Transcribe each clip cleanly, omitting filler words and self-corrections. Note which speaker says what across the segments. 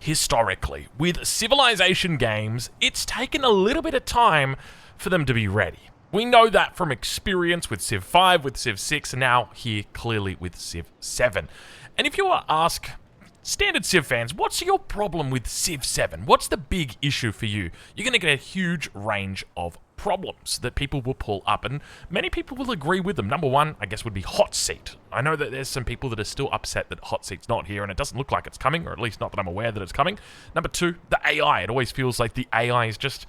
Speaker 1: historically, with Civilization games, it's taken a little bit of time for them to be ready. We know that from experience with Civ 5, with Civ 6, and now here clearly with Civ 7. And if you were to ask standard Civ fans, what's your problem with Civ 7? What's the big issue for you? You're going to get a huge range of problems that people will pull up, and many people will agree with them. Number one, I guess, would be Hot Seat. I know that there's some people that are still upset that Hot Seat's not here, and it doesn't look like it's coming, or at least not that I'm aware that it's coming. Number two, the AI. It always feels like the AI is just...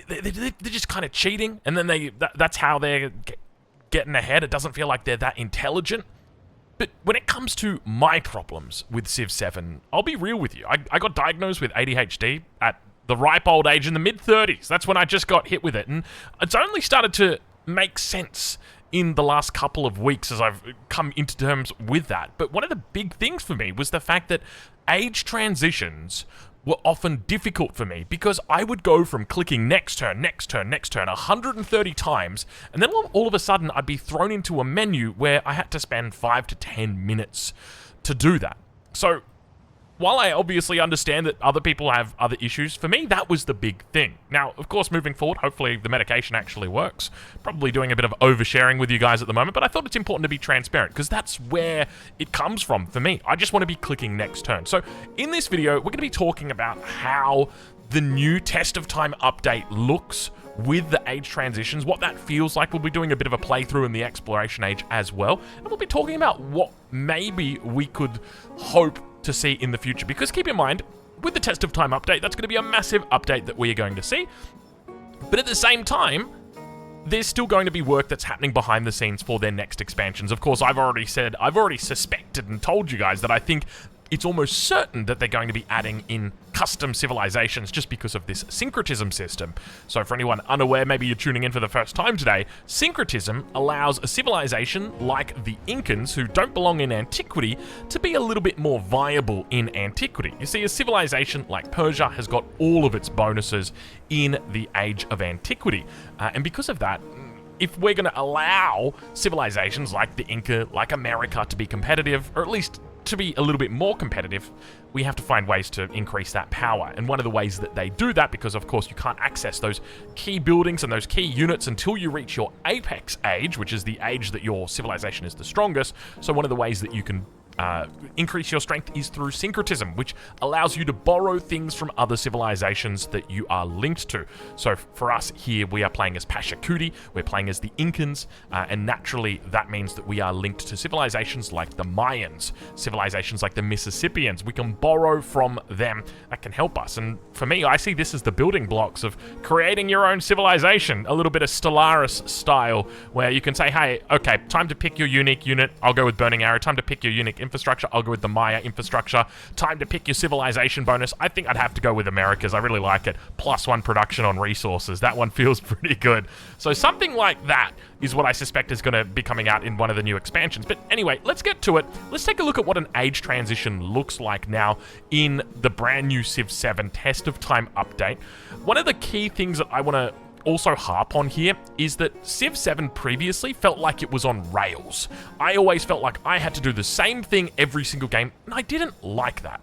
Speaker 1: They're just kind of cheating, and then that's how they're getting ahead. It doesn't feel like they're that intelligent. But when it comes to my problems with Civ 7, I'll be real with you. I got diagnosed with ADHD at the ripe old age in the mid-30s. That's when I just got hit with it. And it's only started to make sense in the last couple of weeks as I've come into terms with that. But one of the big things for me was the fact that age transitions were often difficult for me, because I would go from clicking next turn, next turn, next turn 130 times, and then all of a sudden I'd be thrown into a menu where I had to spend 5 to 10 minutes to do that. So while I obviously understand that other people have other issues, for me, that was the big thing. Now, of course, moving forward, hopefully the medication actually works. Probably doing a bit of oversharing with you guys at the moment, but I thought it's important to be transparent, because that's where it comes from for me. I just want to be clicking next turn. So in this video, we're going to be talking about how the new Test of Time update looks with the age transitions, what that feels like. We'll be doing a bit of a playthrough in the exploration age as well, and we'll be talking about what maybe we could hope to see in the future, because keep in mind, with the Test of Time update, that's going to be a massive update that we are going to see, but at the same time, there's still going to be work that's happening behind the scenes for their next expansions. Of course, I've already suspected and told you guys that I think it's almost certain that they're going to be adding in custom civilizations just because of this syncretism system. So for anyone unaware, maybe you're tuning in for the first time today, syncretism allows a civilization like the Incans, who don't belong in antiquity, to be a little bit more viable in antiquity. You see, a civilization like Persia has got all of its bonuses in the age of antiquity. And because of that, if we're going to allow civilizations like the Inca, like America, to be competitive, or at least to be a little bit more competitive, we have to find ways to increase that power. And one of the ways that they do that, because of course you can't access those key buildings and those key units until you reach your apex age, which is the age that your civilization is the strongest. So one of the ways that you can increase your strength is through syncretism, which allows you to borrow things from other civilizations that you are linked to. So for us here, we are playing as Pachacuti, we're playing as the Incans, and naturally that means that we are linked to civilizations like the Mayans, civilizations like the Mississippians. We can borrow from them. That can help us. And for me, I see this as the building blocks of creating your own civilization, a little bit of Stellaris style, where you can say, hey, okay, time to pick your unique unit, I'll go with Burning Arrow. Time to pick your unique infrastructure, I'll go with the Maya infrastructure. Time to pick your civilization bonus, I think I'd have to go with America's. I really like it. +1 production on resources. That one feels pretty good. So something like that is what I suspect is going to be coming out in one of the new expansions. But anyway, let's get to it. Let's take a look at what an age transition looks like now in the brand new Civ 7 Test of Time update. One of the key things that I want to also harp on here is that Civ 7 previously felt like it was on rails. I always felt like I had to do the same thing every single game, and I didn't like that.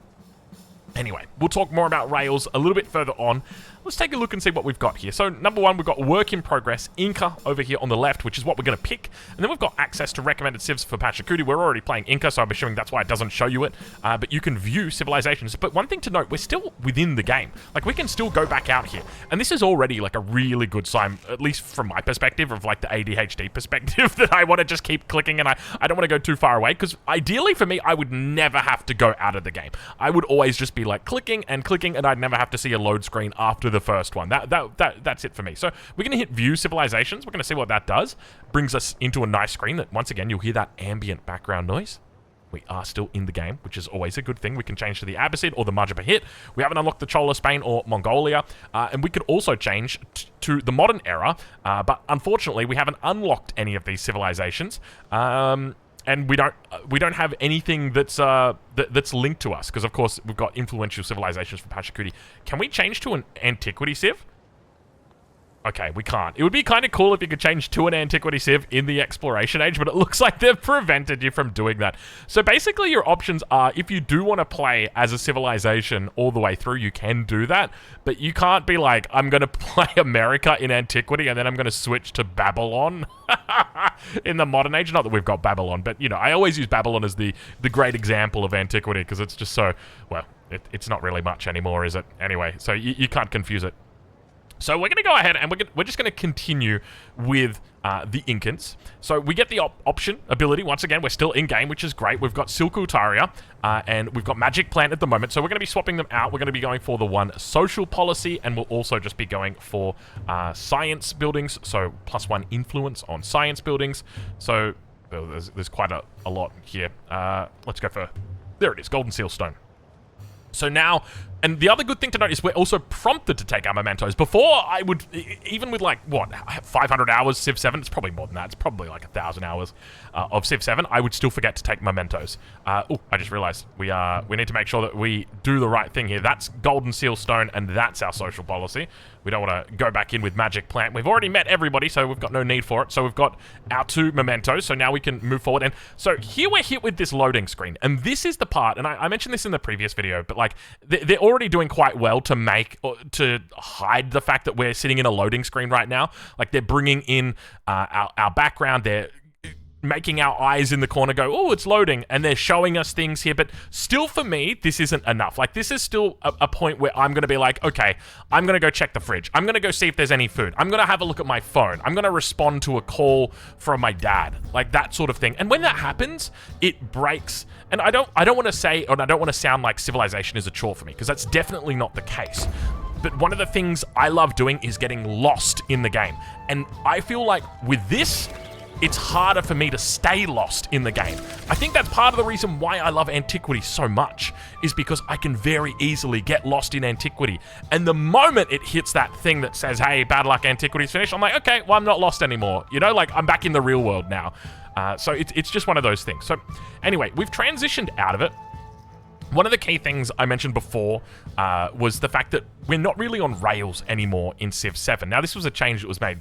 Speaker 1: Anyway, we'll talk more about rails a little bit further on. Let's take a look and see what we've got here. So number one, we've got work in progress Inca over here on the left, which is what we're going to pick. And then we've got access to recommended civs for Pachacuti. We're already playing Inca, so I'm assuming that's why it doesn't show you it. But you can view civilizations. But one thing to note, we're still within the game. Like, we can still go back out here. And this is already like a really good sign, at least from my perspective, of like the ADHD perspective, that I want to just keep clicking and I don't want to go too far away. Because ideally for me, I would never have to go out of the game. I would always just be like clicking, and I'd never have to see a load screen after the first one. That's it for me. So we're going to hit view civilizations. We're going to see what that does. Brings us into a nice screen that, once again, you'll hear that ambient background noise. We are still in the game, which is always a good thing. We can change to the Abbasid or the Majapahit. We haven't unlocked the Chola, Spain, or Mongolia. And we could also change to the modern era. But unfortunately, we haven't unlocked any of these civilizations. And we don't have anything that's linked to us, because of course we've got influential civilizations for Pachacuti. Can we change to an antiquity civ? Okay, we can't. It would be kind of cool if you could change to an antiquity civ in the exploration age, but it looks like they've prevented you from doing that. So basically your options are, if you do want to play as a civilization all the way through, you can do that, but you can't be like, I'm going to play America in antiquity and then I'm going to switch to Babylon in the modern age. Not that we've got Babylon, but, you know, I always use Babylon as the great example of antiquity because it's just so, well, it's not really much anymore, is it? Anyway, so you can't confuse it. So we're going to go ahead and we're just going to continue with the Incans. So we get the option ability. Once again, we're still in-game, which is great. We've got Silkutaria and we've got Magic Plant at the moment. So we're going to be swapping them out. We're going to be going for the one social policy, and we'll also just be going for science buildings. So +1 influence on science buildings. So there's quite a lot here. Let's go for, there it is, Golden Seal Stone. So now, and the other good thing to note is we're also prompted to take our mementos. Before, I would, even with like, what, 500 hours Civ 7? It's probably more than that. It's probably like 1,000 hours of Civ 7. I would still forget to take mementos. Oh, I just realized we need to make sure that we do the right thing here. That's Golden Seal Stone, and that's our social policy. We don't want to go back in with Magic Plant. We've already met everybody, so we've got no need for it. So we've got our 2 mementos, so now we can move forward. And so here we're hit with this loading screen. And this is the part, and I mentioned this in the previous video, but like, they're already doing quite well to hide the fact that we're sitting in a loading screen right now. Like, they're bringing in our background, they're making our eyes in the corner go, oh, it's loading, and they're showing us things here, but still for me, this isn't enough. Like, this is still a point where I'm going to be like, okay, I'm going to go check the fridge. I'm going to go see if there's any food. I'm going to have a look at my phone. I'm going to respond to a call from my dad, like that sort of thing. And when that happens, it breaks. And I don't want to say, or I don't want to sound like civilization is a chore for me, because that's definitely not the case. But one of the things I love doing is getting lost in the game. And I feel like with this, it's harder for me to stay lost in the game. I think that's part of the reason why I love antiquity so much, is because I can very easily get lost in antiquity. And the moment it hits that thing that says, hey, bad luck, antiquity's finished, I'm like, okay, well, I'm not lost anymore. You know, like, I'm back in the real world now. So it's just one of those things. So anyway, we've transitioned out of it. One of the key things I mentioned before was the fact that we're not really on rails anymore in Civ 7. Now, this was a change that was made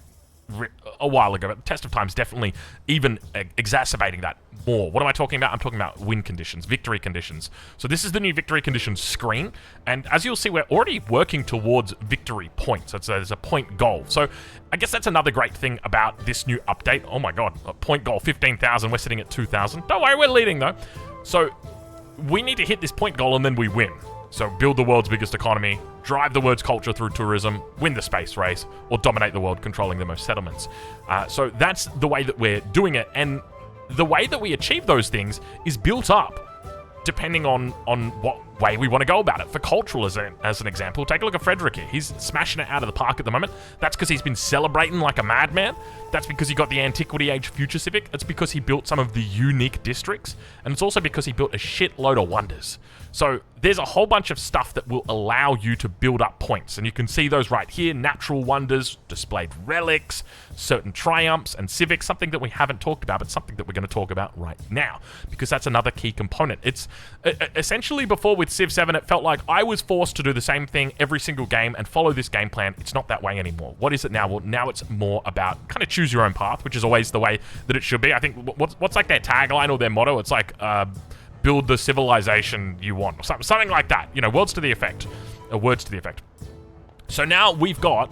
Speaker 1: a while ago, but the test of time is definitely even exacerbating that more. What am I talking about? I'm talking about win conditions, victory conditions. So this is the new victory conditions screen, and as you'll see, we're already working towards victory points. So there's a point goal. So I guess that's another great thing about this new update. Oh my god, a point goal, 15,000. We're sitting at 2,000. Don't worry, we're leading though. So we need to hit this point goal and then we win. So build the world's biggest economy, drive the world's culture through tourism, win the space race, or dominate the world controlling the most settlements. So that's the way that we're doing it, and the way that we achieve those things is built up depending on what way we want to go about it. For cultural, as an example, take a look at Frederick here. He's smashing it out of the park at the moment. That's because he's been celebrating like a madman. That's because he got the Antiquity Age Future Civic. It's because he built some of the unique districts. And it's also because he built a shitload of wonders. So there's a whole bunch of stuff that will allow you to build up points. And you can see those right here. Natural wonders, displayed relics, certain triumphs, and civics. Something that we haven't talked about, but something that we're going to talk about right now. Because that's another key component. It's essentially before with Civ 7, it felt like I was forced to do the same thing every single game and follow this game plan. It's not that way anymore. What is it now? Well, now it's more about kind of choose your own path, which is always the way that it should be. I think what's like their tagline or their motto? It's like, build the civilization you want, or something like that. You know, words to the effect. Words to the effect. So now we've got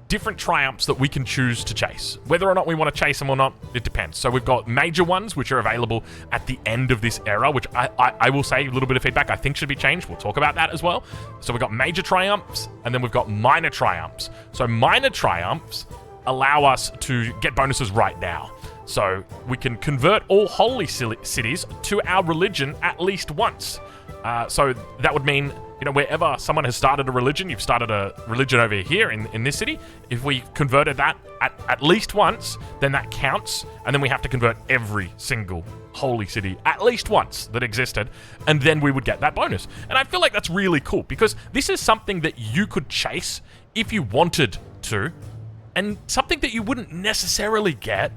Speaker 1: different triumphs that we can choose to chase. Whether or not we want to chase them or not, it depends. So we've got major ones, which are available at the end of this era, which I will say, a little bit of feedback, I think should be changed. We'll talk about that as well. So we've got major triumphs, and then we've got minor triumphs. So minor triumphs allow us to get bonuses right now. So we can convert all holy cities to our religion at least once. So that would mean, you know, wherever someone has started a religion, you've started a religion over here in this city. If we converted that at least once, then that counts. And then we have to convert every single holy city at least once that existed. And then we would get that bonus. And I feel like that's really cool because this is something that you could chase if you wanted to. And something that you wouldn't necessarily get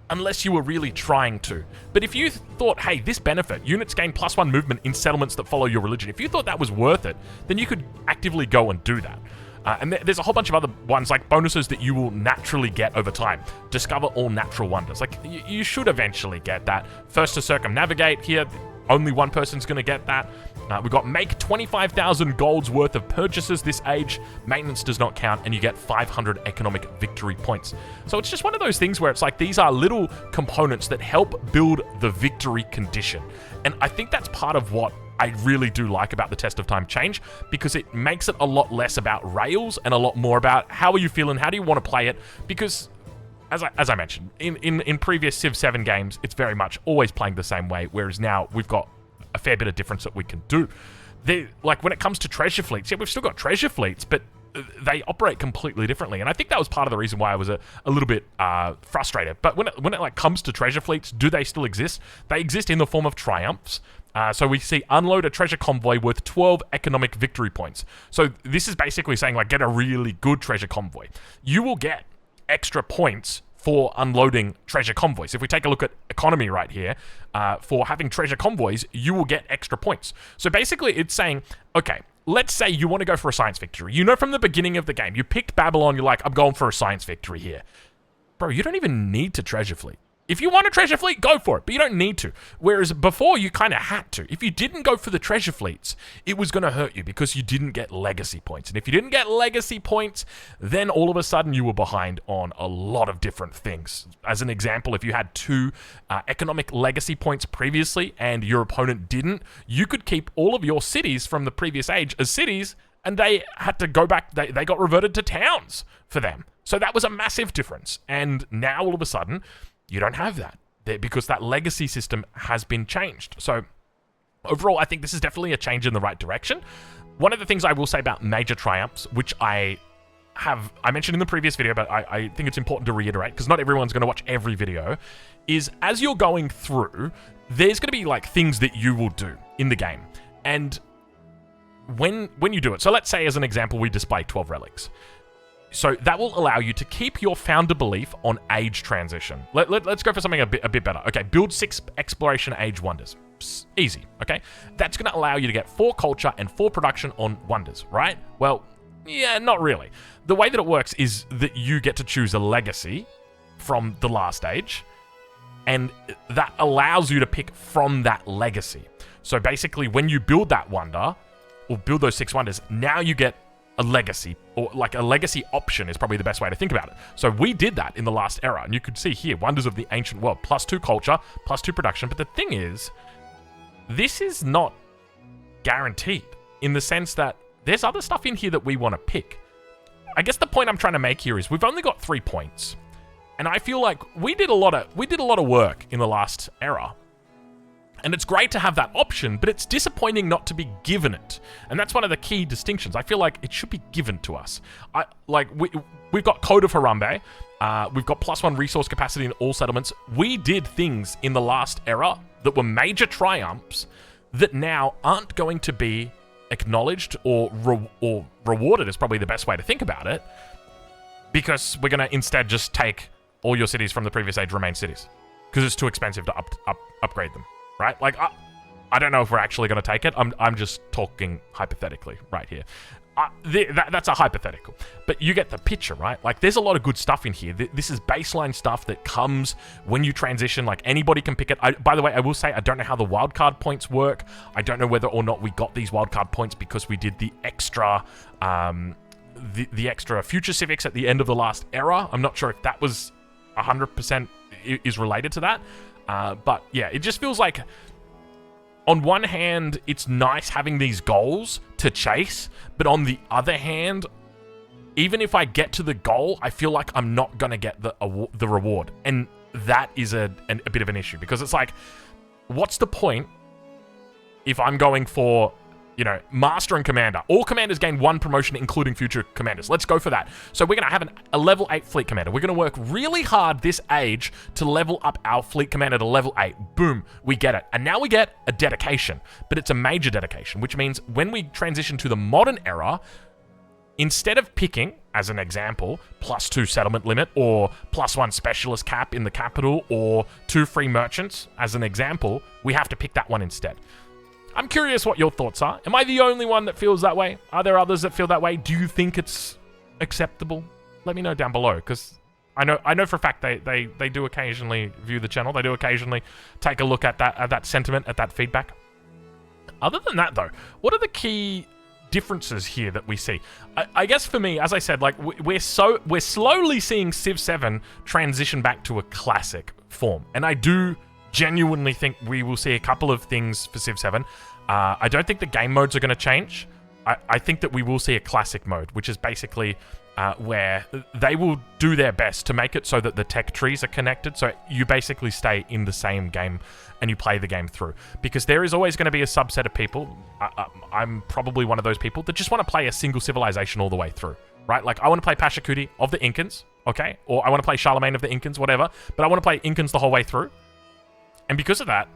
Speaker 1: unless you were really trying to. But if you thought, hey, this benefit, units gain +1 movement in settlements that follow your religion, if you thought that was worth it, then you could actively go and do that. And there's a whole bunch of other ones, like bonuses that you will naturally get over time. Discover all natural wonders. Like, you should eventually get that. First to circumnavigate here, only one person's going to get that. We've got make 25,000 golds worth of purchases this age. Maintenance does not count, and you get 500 economic victory points. So it's just one of those things where it's like these are little components that help build the victory condition. And I think that's part of what I really do like about the Test of Time change, because it makes it a lot less about rails and a lot more about how are you feeling, how do you want to play it, because as I mentioned, in previous Civ 7 games, it's very much always playing the same way, whereas now we've got a fair bit of difference that we can do. Like, when it comes to treasure fleets, yeah, we've still got treasure fleets, but they operate completely differently, and I think that was part of the reason why I was a little bit frustrated. But when it like comes to treasure fleets, do they still exist? They exist in the form of triumphs. So we see unload a treasure convoy worth 12 economic victory points. So this is basically saying, like, get a really good treasure convoy. You will get extra points for unloading treasure convoys. If we take a look at economy right here, for having treasure convoys, you will get extra points. So basically it's saying, okay, let's say you want to go for a science victory. You know from the beginning of the game, you picked Babylon, you're like, I'm going for a science victory here. Bro, you don't even need to treasure fleet. If you want a treasure fleet, go for it, but you don't need to. Whereas before, you kind of had to. If you didn't go for the treasure fleets, it was going to hurt you because you didn't get legacy points. And if you didn't get legacy points, then all of a sudden you were behind on a lot of different things. As an example, if you had 2 economic legacy points previously and your opponent didn't, you could keep all of your cities from the previous age as cities, and they had to go back, they got reverted to towns for them. So that was a massive difference. And now all of a sudden, you don't have that because that legacy system has been changed. So overall, I think this is definitely a change in the right direction. One of the things I will say about major triumphs, which I mentioned in the previous video, but I think it's important to reiterate because not everyone's going to watch every video, is as you're going through, there's going to be like things that you will do in the game. And when you do it, so let's say as an example, we display 12 relics. So that will allow you to keep your founder belief on age transition. Let's go for something a bit better. Okay, build 6 exploration age wonders. Easy, okay? That's going to allow you to get 4 culture and 4 production on wonders, right? Well, yeah, not really. The way that it works is that you get to choose a legacy from the last age, and that allows you to pick from that legacy. So basically, when you build that wonder, or build those 6 wonders, now you get a legacy, or like a legacy option is probably the best way to think about it. So we did that in the last era, and you could see here, Wonders of the Ancient World, +2 culture, +2 production. But the thing is, this is not guaranteed in the sense that there's other stuff in here that we want to pick. I guess the point I'm trying to make here is we've only got 3 points, and I feel like we did a lot of work in the last era. And it's great to have that option, but it's disappointing not to be given it. And that's one of the key distinctions. I feel like it should be given to us. We've got Code of Harambe. We've got +1 resource capacity in all settlements. We did things in the last era that were major triumphs that now aren't going to be acknowledged or rewarded is probably the best way to think about it, because we're going to instead just take all your cities from the previous age remain cities because it's too expensive to upgrade them. Right? Like, I don't know if we're actually going to take it. I'm just talking hypothetically right here. That's a hypothetical. But you get the picture, right? Like, there's a lot of good stuff in here. This is baseline stuff that comes when you transition. Like, anybody can pick it. By the way, I will say, I don't know how the wildcard points work. I don't know whether or not we got these wildcard points because we did the extra... the extra future civics at the end of the last era. I'm not sure if that was 100% is related to that. But yeah, it just feels like, on one hand, it's nice having these goals to chase, but on the other hand, even if I get to the goal, I feel like I'm not going to get the reward. And that is a bit of an issue, because it's like, what's the point if I'm going for, you know, Master and Commander? All commanders gain 1 promotion, including future commanders. Let's go for that. So we're going to have a level 8 fleet commander. We're going to work really hard this age to level up our fleet commander to level 8. Boom, we get it. And now we get a dedication, but it's a major dedication, which means when we transition to the modern era, instead of picking, as an example, +2 settlement limit, or +1 specialist cap in the capital, or 2 free merchants, as an example, we have to pick that one instead. I'm curious what your thoughts are. Am I the only one that feels that way? Are there others that feel that way? Do you think it's acceptable? Let me know down below, because I know for a fact they do occasionally view the channel. They do occasionally take a look at that sentiment, at that feedback. Other than that, though, what are the key differences here that we see? I guess for me, as I said, like we're slowly seeing Civ 7 transition back to a classic form, and I do genuinely think we will see a couple of things for Civ 7. I don't think the game modes are going to change. I think that we will see a classic mode, which is basically where they will do their best to make it so that the tech trees are connected, so you basically stay in the same game and you play the game through. Because there is always going to be a subset of people, I'm probably one of those people, that just want to play a single civilization all the way through, right? Like, I want to play Pachacuti of the Incans, okay? Or I want to play Charlemagne of the Incans, whatever, but I want to play Incans the whole way through. And because of that,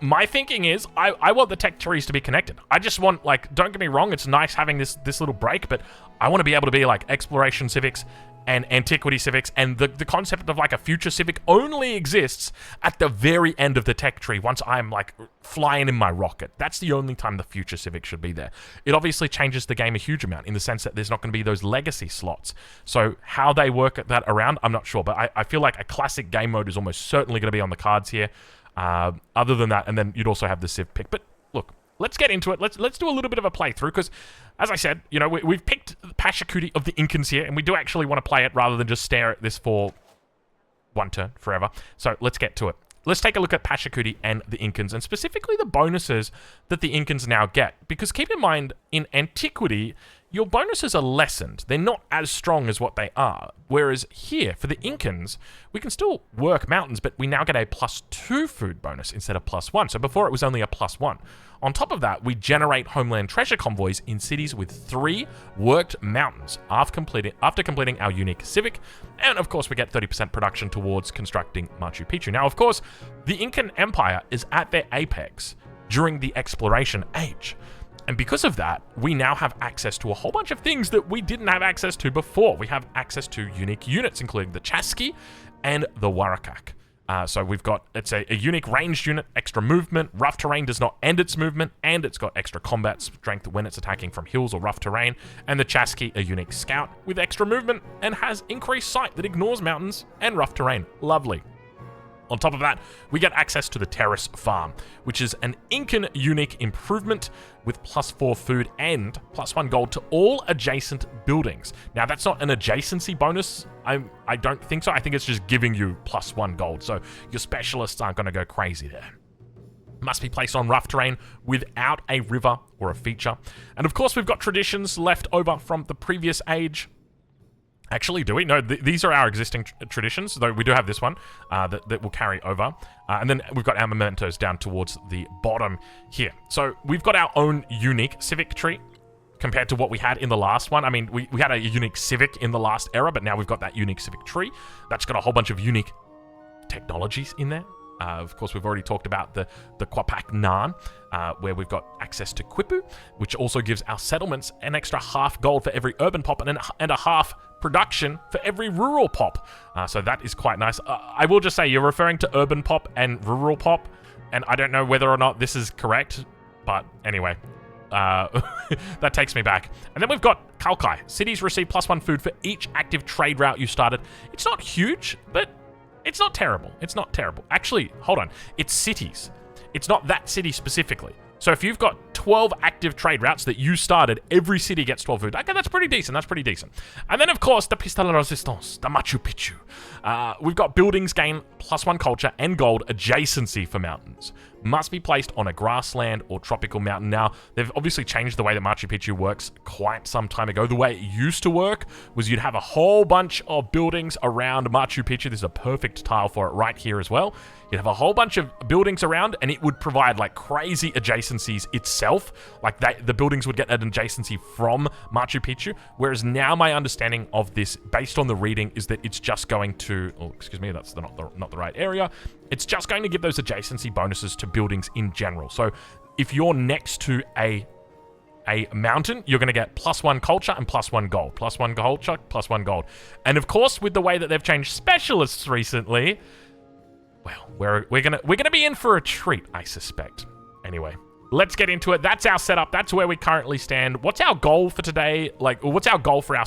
Speaker 1: my thinking is, I want the tech trees to be connected. I just want, like, don't get me wrong, it's nice having this little break, but I want to be able to be, like, exploration civics and antiquity civics, and the concept of, like, a future civic only exists at the very end of the tech tree, once I'm, like, flying in my rocket. That's the only time the future civic should be there. It obviously changes the game a huge amount, in the sense that there's not going to be those legacy slots. So how they work that around, I'm not sure, but I feel like a classic game mode is almost certainly going to be on the cards here. Other than that, and then you'd also have the Civ pick. But look, let's get into it. Let's do a little bit of a playthrough, because, as I said, you know, we've picked Pachacuti of the Incans here, and we do actually want to play it rather than just stare at this for one turn forever. So let's get to it. Let's take a look at Pachacuti and the Incans, and specifically the bonuses that the Incans now get. Because keep in mind, in Antiquity, your bonuses are lessened. They're not as strong as what they are. Whereas here, for the Incans, we can still work mountains, but we now get a +2 food bonus instead of +1. So before it was only a +1. On top of that, we generate homeland treasure convoys in cities with 3 worked mountains after completing our unique civic. And of course, we get 30% production towards constructing Machu Picchu. Now, of course, the Incan Empire is at their apex during the exploration age. And because of that, we now have access to a whole bunch of things that we didn't have access to before. We have access to unique units, including the Chasqui and the Warakak. So we've got, it's a unique ranged unit, extra movement, rough terrain does not end its movement, and it's got extra combat strength when it's attacking from hills or rough terrain. And the Chasqui, a unique scout with extra movement and has increased sight that ignores mountains and rough terrain. Lovely. On top of that, we get access to the Terrace Farm, which is an Incan unique improvement with +4 food and +1 gold to all adjacent buildings. Now, that's not an adjacency bonus. I don't think so. I think it's just giving you +1 gold. So your specialists aren't going to go crazy there. Must be placed on rough terrain without a river or a feature. And of course, we've got traditions left over from the previous age. Actually, do we? No, these are our existing traditions, though we do have this one that will carry over. And then we've got our mementos down towards the bottom here. So we've got our own unique civic tree compared to what we had in the last one. I mean, we had a unique civic in the last era, but now we've got that unique civic tree. That's got a whole bunch of unique technologies in there. Of course, we've already talked about the Kwapak Nan, where we've got access to Quipu, which also gives our settlements an extra half gold for every urban pop and a half production for every rural pop. So that is quite nice. I will just say, you're referring to urban pop and rural pop, and I don't know whether or not this is correct, but anyway. That takes me back. And then we've got Kalkai. Cities receive +1 food for each active trade route you started. It's not huge, but it's not terrible. It's not terrible. Actually, hold on. It's cities. It's not that city specifically. So if you've got 12 active trade routes that you started, every city gets 12 food. Okay, that's pretty decent. That's pretty decent. And then, of course, the Pista de la Resistance, the Machu Picchu. We've got buildings gain +1 culture and gold adjacency for mountains. Must be placed on a grassland or tropical mountain. Now, they've obviously changed the way that Machu Picchu works quite some time ago. The way it used to work was you'd have a whole bunch of buildings around Machu Picchu. This is a perfect tile for it right here as well. You'd have a whole bunch of buildings around, and it would provide like crazy adjacencies itself. Like the buildings would get an adjacency from Machu Picchu. Whereas now my understanding of this, based on the reading, is that it's just going to, oh, excuse me, that's not the right area. It's just going to give those adjacency bonuses to buildings in general. So if you're next to a mountain, you're going to get +1 culture and +1 gold. +1 culture, +1 gold. And of course, with the way that they've changed specialists recently, well, we're gonna be in for a treat, I suspect. Anyway, let's get into it. That's our setup. That's where we currently stand. What's our goal for today? Like, what's our goal for our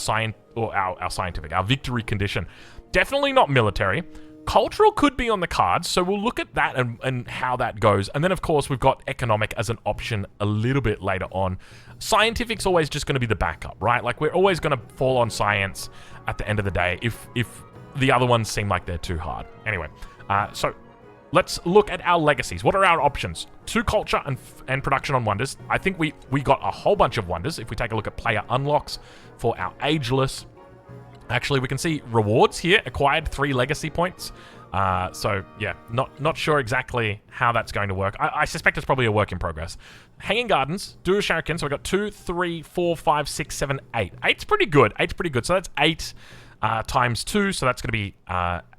Speaker 1: our victory condition? Definitely not military. Cultural could be on the cards, so we'll look at that and how that goes. And then, of course, we've got economic as an option a little bit later on. Scientific's always just going to be the backup, right? Like, we're always going to fall on science at the end of the day if the other ones seem like they're too hard. Anyway, so let's look at our legacies. What are our options? 2 culture and production on wonders. I think we got a whole bunch of wonders. If we take a look at player unlocks for our ageless, actually we can see rewards here. Acquired 3 legacy points. So yeah, not sure exactly how that's going to work. I suspect it's probably a work in progress. Hanging Gardens, Dual Shuriken. So we've got 2, 3, 4, 5, 6, 7, 8. 8's pretty good. 8's pretty good. So that's 8 times 2. So that's going to be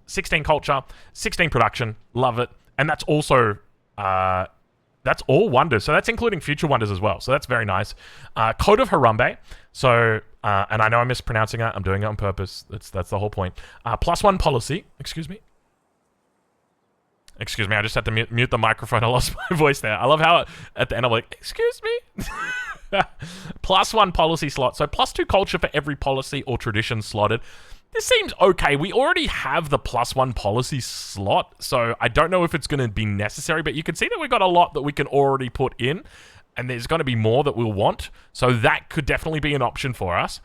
Speaker 1: 16 culture, 16 production. Love it. And that's also that's all wonders. So that's including future wonders as well. So that's very nice. Code of Harambe. So and I know I'm mispronouncing it. I'm doing it on purpose. That's the whole point. +1 policy. Excuse me. Excuse me, I just had to mute the microphone. I lost my voice there. I love how at the end I'm like, excuse me? +1 policy slot. So +2 culture for every policy or tradition slotted. This seems okay. We already have the +1 policy slot, so I don't know if it's going to be necessary, but you can see that we've got a lot that we can already put in, and there's going to be more that we'll want, so that could definitely be an option for us.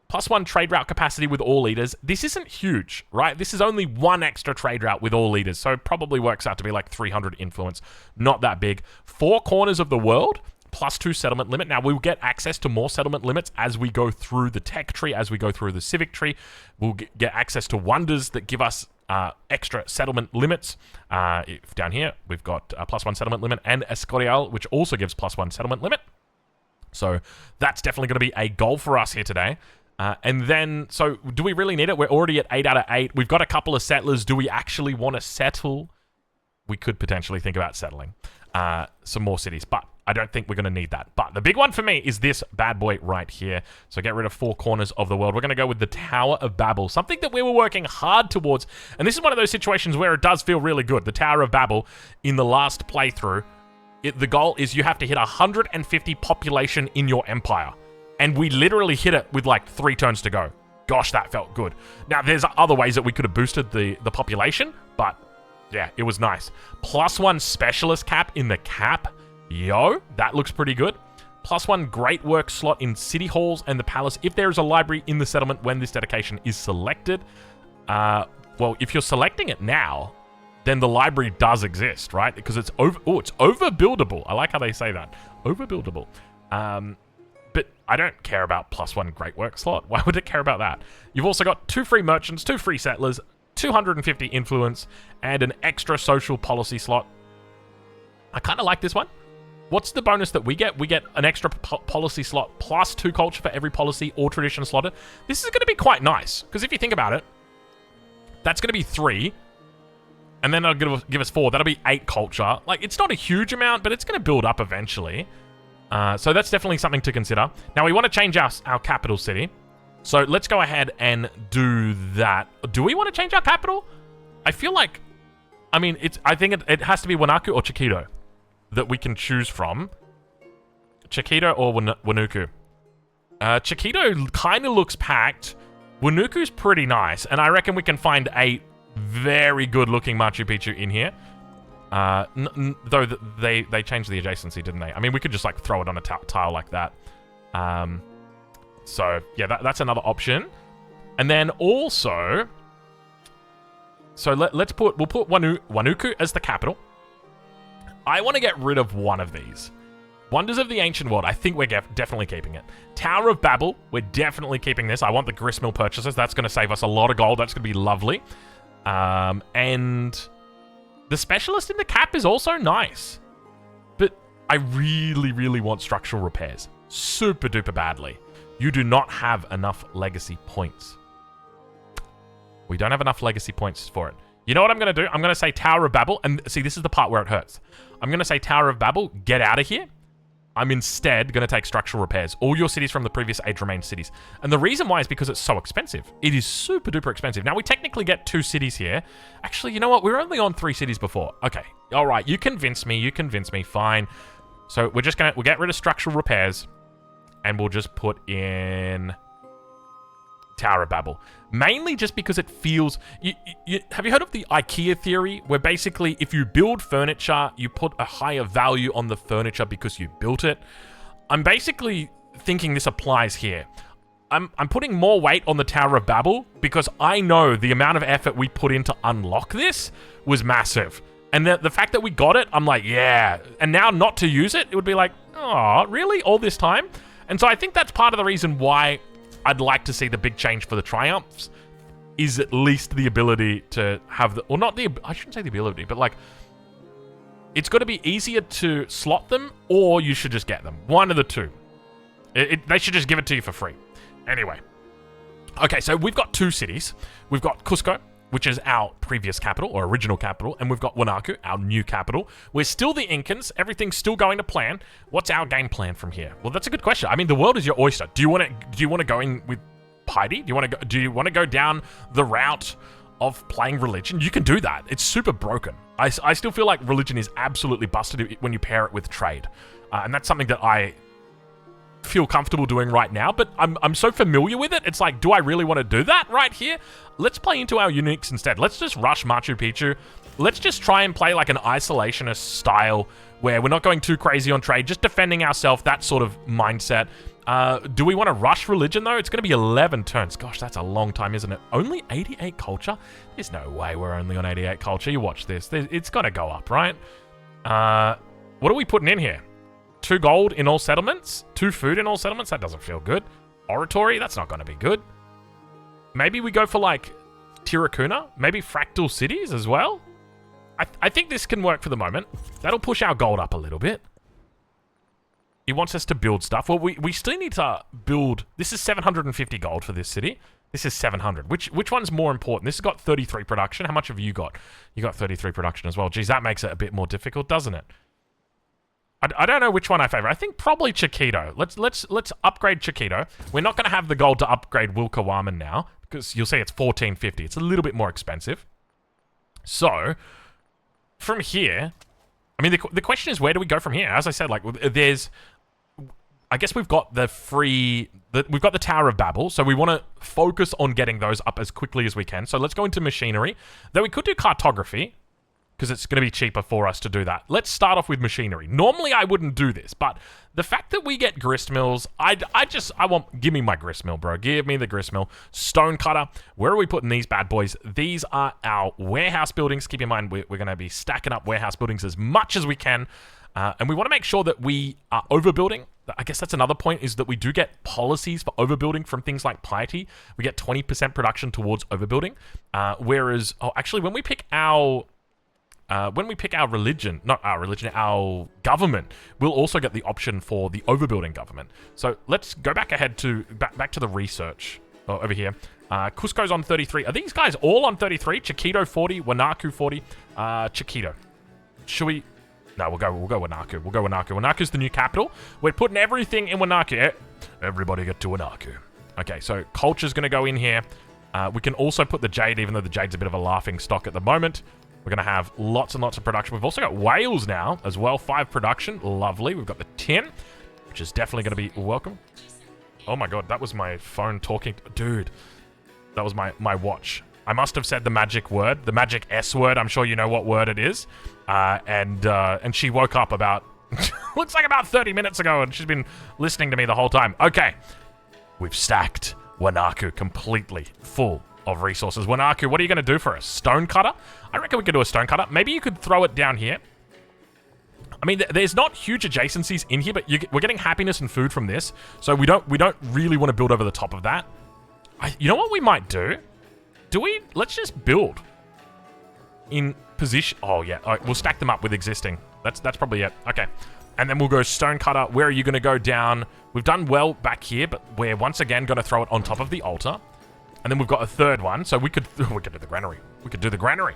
Speaker 1: +1 trade route capacity with all leaders. This isn't huge, right? This is only 1 extra trade route with all leaders, so it probably works out to be like 300 influence. Not that big. 4 corners of the world, +2 settlement limit. Now, we'll get access to more settlement limits as we go through the tech tree, as we go through the civic tree. We'll get access to wonders that give us extra settlement limits. Down here, we've got a +1 settlement limit and Escorial, which also gives +1 settlement limit. So that's definitely going to be a goal for us here today. And then, so do we really need it? We're already at 8 out of 8. We've got a couple of settlers. Do we actually want to settle? We could potentially think about settling some more cities, but I don't think we're going to need that. But the big one for me is this bad boy right here. So get rid of 4 corners of the world. We're going to go with the Tower of Babel, something that we were working hard towards. And this is one of those situations where it does feel really good. The Tower of Babel in the last playthrough, the goal is you have to hit 150 population in your empire. And we literally hit it with like 3 turns to go. Gosh, that felt good. Now, there's other ways that we could have boosted the population, but yeah, it was nice. +1 specialist cap in the cap. Yo, that looks pretty good. +1 great work slot in city halls and the palace if there is a library in the settlement when this dedication is selected. Well, if you're selecting it now, then the library does exist, right? Because it's it's overbuildable. I like how they say that. Overbuildable. But I don't care about +1 great work slot. Why would it care about that? You've also got 2 free merchants, 2 free settlers, 250 influence, and an extra social policy slot. I kind of like this one. What's the bonus that we get? We get an extra policy slot +2 culture for every policy or tradition slotted. This is going to be quite nice, because if you think about it, that's going to be 3, and then that'll give us 4. That'll be 8 culture. Like, it's not a huge amount, but it's going to build up eventually. So that's definitely something to consider. Now, we want to change our capital city. So let's go ahead and do that. Do we want to change our capital? I feel like, I mean, I think it has to be Wanaku or Chiquito that we can choose from. Chiquito or Wanuku. Chiquito kind of looks packed. Wanuku's pretty nice. And I reckon we can find a very good-looking Machu Picchu in here. Though they changed the adjacency, didn't they? I mean, we could just like throw it on a tile like that. So yeah, that's another option. And then also, so we'll put Wanuku as the capital. I want to get rid of one of these. Wonders of the Ancient World. I think we're definitely keeping it. Tower of Babel. We're definitely keeping this. I want the gristmill purchases. That's going to save us a lot of gold. That's going to be lovely. And the specialist in the cap is also nice. But I really, really want structural repairs. Super duper badly. You do not have enough legacy points. We don't have enough legacy points for it. You know what I'm going to do? I'm going to say Tower of Babel. And see, this is the part where it hurts. I'm going to say Tower of Babel, get out of here. I'm instead going to take structural repairs. All your cities from the previous age remain cities. And the reason why is because it's so expensive. It is super duper expensive. Now, we technically get 2 cities here. Actually, you know what? We were only on 3 cities before. Okay. All right. You convinced me. Fine. So we'll get rid of structural repairs, and we'll just put in Tower of Babel. Mainly just because it feels... have you heard of the IKEA theory? Where basically, if you build furniture, you put a higher value on the furniture because you built it. I'm basically thinking this applies here. I'm putting more weight on the Tower of Babel because I know the amount of effort we put in to unlock this was massive. And the fact that we got it, I'm like, yeah. And now not to use it, it would be like, oh, really? All this time? And so I think that's part of the reason why I'd like to see the big change for the Triumphs is at least the ability to have the... Or not the... I shouldn't say the ability, but like... It's got to be easier to slot them, or you should just get them. One of the two. They should just give it to you for free. Anyway. Okay, so we've got 2 cities. We've got Cusco, which is our previous capital, or original capital, and we've got Wanaku, our new capital. We're still the Incans. Everything's still going to plan. What's our game plan from here? Well, that's a good question. I mean, the world is your oyster. Do you want to go in with piety? Do you want to go down the route of playing religion? You can do that. It's super broken. I still feel like religion is absolutely busted when you pair it with trade, and that's something that I feel comfortable doing right now, but I'm so familiar with it. It's like, do I really want to do that right here? Let's play into our uniques instead. Let's just rush Machu Picchu. Let's just try and play like an isolationist style where we're not going too crazy on trade, just defending ourselves, that sort of mindset. Do we want to rush religion though? It's going to be 11 turns. Gosh, that's a long time, isn't it? Only 88 culture? There's no way we're only on 88 culture. You watch this. It's going to go up, right? What are we putting in here? 2 gold in all settlements? 2 food in all settlements? That doesn't feel good. Oratory? That's not going to be good. Maybe we go for, like, Tirakuna? Maybe fractal cities as well? I think this can work for the moment. That'll push our gold up a little bit. He wants us to build stuff. Well, we still need to build... This is 750 gold for this city. This is 700. Which one's more important? This has got 33 production. How much have you got? You got 33 production as well. Geez, that makes it a bit more difficult, doesn't it? I don't know which one I favor. I think probably Chiquito. Let's upgrade Chiquito. We're not going to have the gold to upgrade Wilkawaman now because you'll see it's 1450. It's a little bit more expensive. So from here, I mean, the question is, where do we go from here? As I said, like I guess we've got we've got the Tower of Babel, so we want to focus on getting those up as quickly as we can. So let's go into machinery. Though we could do cartography, because it's going to be cheaper for us to do that. Let's start off with machinery. Normally, I wouldn't do this, but the fact that we get grist mills, give me my grist mill, bro. Give me the grist mill. Stone cutter. Where are we putting these bad boys? These are our warehouse buildings. Keep in mind, we're going to be stacking up warehouse buildings as much as we can, and we want to make sure that we are overbuilding. I guess that's another point, is that we do get policies for overbuilding from things like piety. We get 20% production towards overbuilding, whereas, actually, when we pick our religion, not our religion, our government, we'll also get the option for the overbuilding government. So let's go back ahead to back to the research over here. Cusco's on 33. Are these guys all on 33? Chiquito 40, Wanaku 40. Chiquito. Should we? No, we'll go Wanaku. We'll go Wanaku. Wanaku's the new capital. We're putting everything in Wanaku. Everybody get to Wanaku. Okay, so culture's going to go in here. We can also put the jade, even though the jade's a bit of a laughing stock at the moment. We're going to have lots and lots of production. We've also got whales now as well. 5 production. Lovely. We've got the tin, which is definitely going to be welcome. Oh my god, that was my phone talking. Dude, that was my watch. I must have said the magic word, the magic S word. I'm sure you know what word it is. And she woke up about, looks like about 30 minutes ago, and she's been listening to me the whole time. Okay, we've stacked Wanaku completely full of resources. Wanaku, what are you going to do for us? Stone cutter? I reckon we could do a stone cutter. Maybe you could throw it down here. I mean, there's not huge adjacencies in here, but we're getting happiness and food from this, so we don't really want to build over the top of that. You know what we might do? Let's just build in position. Oh yeah, all right, we'll stack them up with existing. That's probably it. Okay, and then we'll go stone cutter. Where are you going to go down? We've done well back here, but we're once again going to throw it on top of the altar. And then we've got a third one, so we could do the granary. We could do the granary.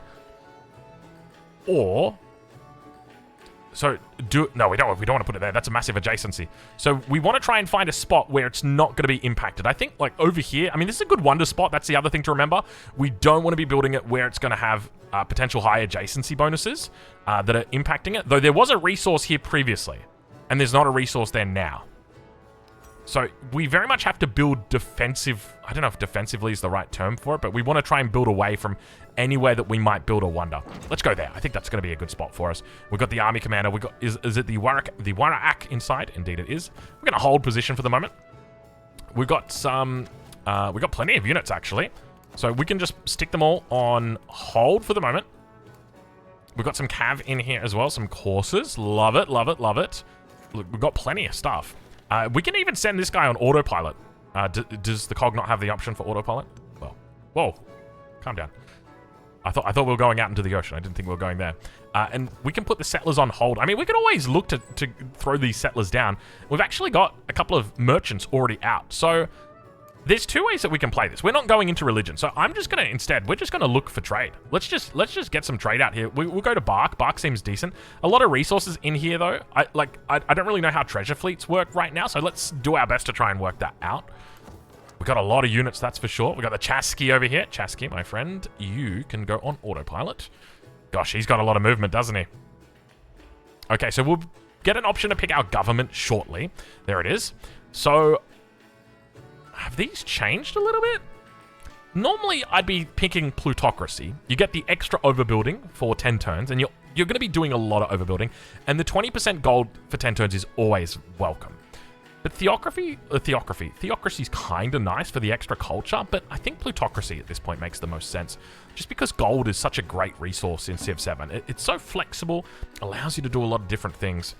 Speaker 1: Or... No, we don't want to put it there. That's a massive adjacency. So we want to try and find a spot where it's not going to be impacted. I think, like, over here... I mean, this is a good wonder spot. That's the other thing to remember. We don't want to be building it where it's going to have potential high adjacency bonuses that are impacting it. Though there was a resource here previously. and there's not a resource there now. So we very much have to build defensive. I don't know if defensively is the right term for it, but we want to try and build away from anywhere that we might build a wonder. Let's go there. I think that's going to be a good spot for us. We've got the army commander. We got is it the Warak inside? Indeed it is. We're going to hold position for the moment. We've got some. We've got plenty of units actually, so we can just stick them all on hold for the moment. We've got some cav in here as well. Some coursers. Love it. Love it. Love it. Look, we've got plenty of stuff. We can even send this guy on autopilot. Does the cog not have the option for autopilot? Well, whoa, calm down. I thought we were going out into the ocean. I didn't think we were going there. And we can put the settlers on hold. I mean, we could always look to throw these settlers down. We've actually got a couple of merchants already out. So there's two ways that we can play this. We're not going into religion. So I'm just going to, instead, we're just going to look for trade. Let's just get some trade out here. We'll go to Bark. Bark seems decent. A lot of resources in here, though. I don't really know how treasure fleets work right now. So let's do our best to try and work that out. We've got a lot of units, that's for sure. We've got the Chasky over here. Chasky, my friend, you can go on autopilot. Gosh, he's got a lot of movement, doesn't he? Okay, so we'll get an option to pick our government shortly. There it is. So have these changed a little bit? Normally, I'd be picking plutocracy. You get the extra overbuilding for 10 turns, and you're going to be doing a lot of overbuilding. And the 20% gold for 10 turns is always welcome. But theocracy is kind of nice for the extra culture, but I think plutocracy at this point makes the most sense. Just because gold is such a great resource in Civ 7. It's so flexible, allows you to do a lot of different things.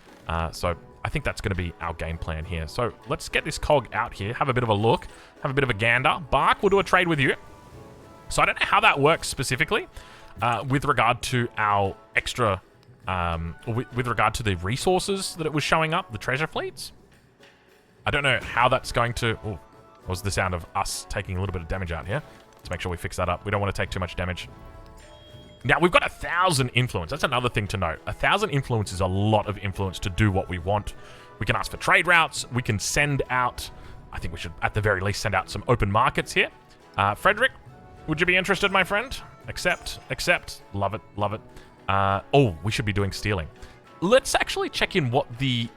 Speaker 1: So I think that's going to be our game plan here. So let's get this cog out here, have a bit of a look, have a bit of a gander. Bark, we'll do a trade with you. So I don't know how that works specifically with regard to our extra, with regard to the resources that it was showing up, the treasure fleets. I don't know how that's going to... Oh, that was the sound of us taking a little bit of damage out here. Let's make sure we fix that up. We don't want to take too much damage. Now, we've got 1,000 influence. That's another thing to note. 1,000 influence is a lot of influence to do what we want. We can ask for trade routes. We can send out... I think we should, at the very least, send out some open markets here. Frederick, would you be interested, my friend? Accept. Love it, love it. Oh, we should be doing stealing. Let's actually check in what the...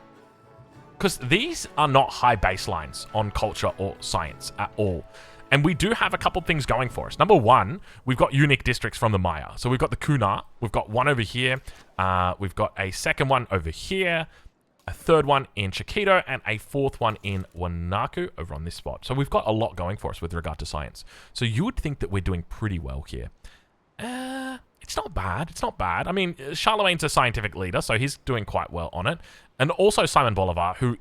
Speaker 1: Because these are not high baselines on culture or science at all. And we do have a couple things going for us. Number one, we've got unique districts from the Maya. So we've got the Kuna. We've got one over here. We've got a second one over here. A third one in Chiquito. And a fourth one in Wanaku over on this spot. So we've got a lot going for us with regard to science. So you would think that we're doing pretty well here. It's not bad. It's not bad. I mean, Charlemagne's a scientific leader, so he's doing quite well on it. And also Simon Bolivar, who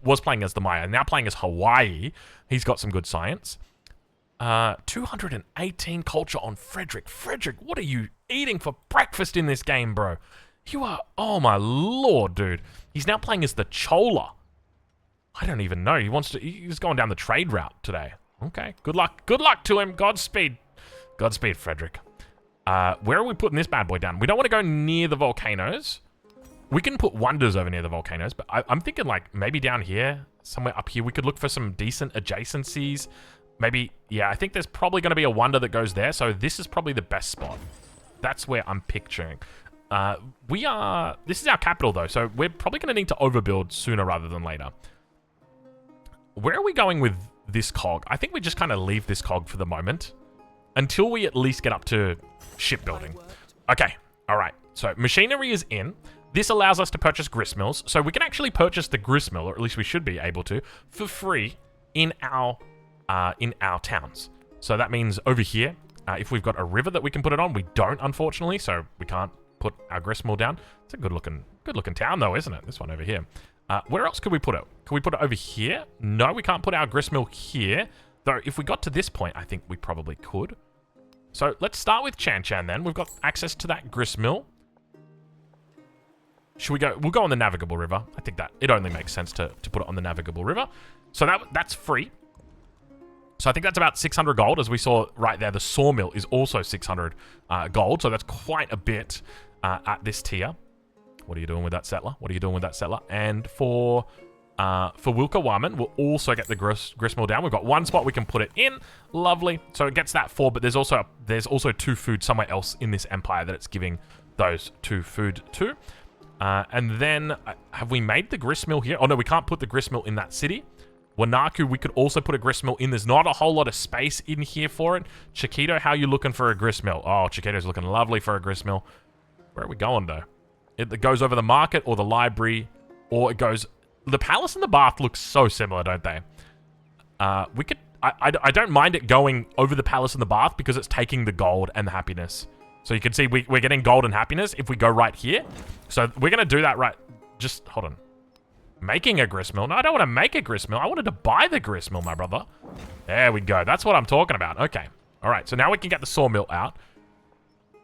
Speaker 1: was playing as the Maya, now playing as Hawaii. He's got some good science. 218 culture on Frederick. Frederick, what are you eating for breakfast in this game, bro? You are... Oh, my lord, dude. He's now playing as the Chola. I don't even know. He's going down the trade route today. Okay, good luck. Good luck to him. Godspeed. Godspeed, Frederick. Where are we putting this bad boy down? We don't want to go near the volcanoes. We can put wonders over near the volcanoes, but I'm thinking like maybe down here, somewhere up here, we could look for some decent adjacencies. Maybe, yeah, I think there's probably going to be a wonder that goes there, so this is probably the best spot. That's where I'm picturing. This is our capital though, so we're probably going to need to overbuild sooner rather than later. Where are we going with this cog? I think we just kind of leave this cog for the moment until we at least get up to shipbuilding. Okay, all right. So machinery is in. This allows us to purchase gristmills. So we can actually purchase the gristmill, or at least we should be able to, for free in our towns. So that means over here, if we've got a river that we can put it on, we don't, unfortunately, so we can't put our gristmill down. It's a good looking town though, isn't it? This one over here. Where else could we put it? Can we put it over here? No, we can't put our gristmill here. Though if we got to this point, I think we probably could. So let's start with Chan Chan then. We've got access to that gristmill. Should we go? We'll go on the navigable river. I think that it only makes sense to put it on the navigable river. So that's free. So I think that's about 600 gold, as we saw right there. The sawmill is also 600 gold, so that's quite a bit at this tier. What are you doing with that settler? What are you doing with that settler? And for Wilka Warman, we'll also get the gristmill down. We've got one spot we can put it in. Lovely. So it gets that 4, but there's also 2 food somewhere else in this empire that it's giving those 2 food to. And then, have we made the gristmill here? Oh, no, we can't put the gristmill in that city. Wanaku, we could also put a gristmill in. There's not a whole lot of space in here for it. Chiquito, how you looking for a gristmill? Oh, Chiquito's looking lovely for a gristmill. Where are we going, though? It goes over the market or the library, or it goes... The palace and the bath look so similar, don't they? We could... I don't mind it going over the palace and the bath because it's taking the gold and the happiness. So you can see we're getting gold and happiness if we go right here. So we're going to do that right... Just... Hold on. Making a gristmill? No, I don't want to make a gristmill. I wanted to buy the gristmill, my brother. There we go. That's what I'm talking about. Okay. All right. So now we can get the sawmill out.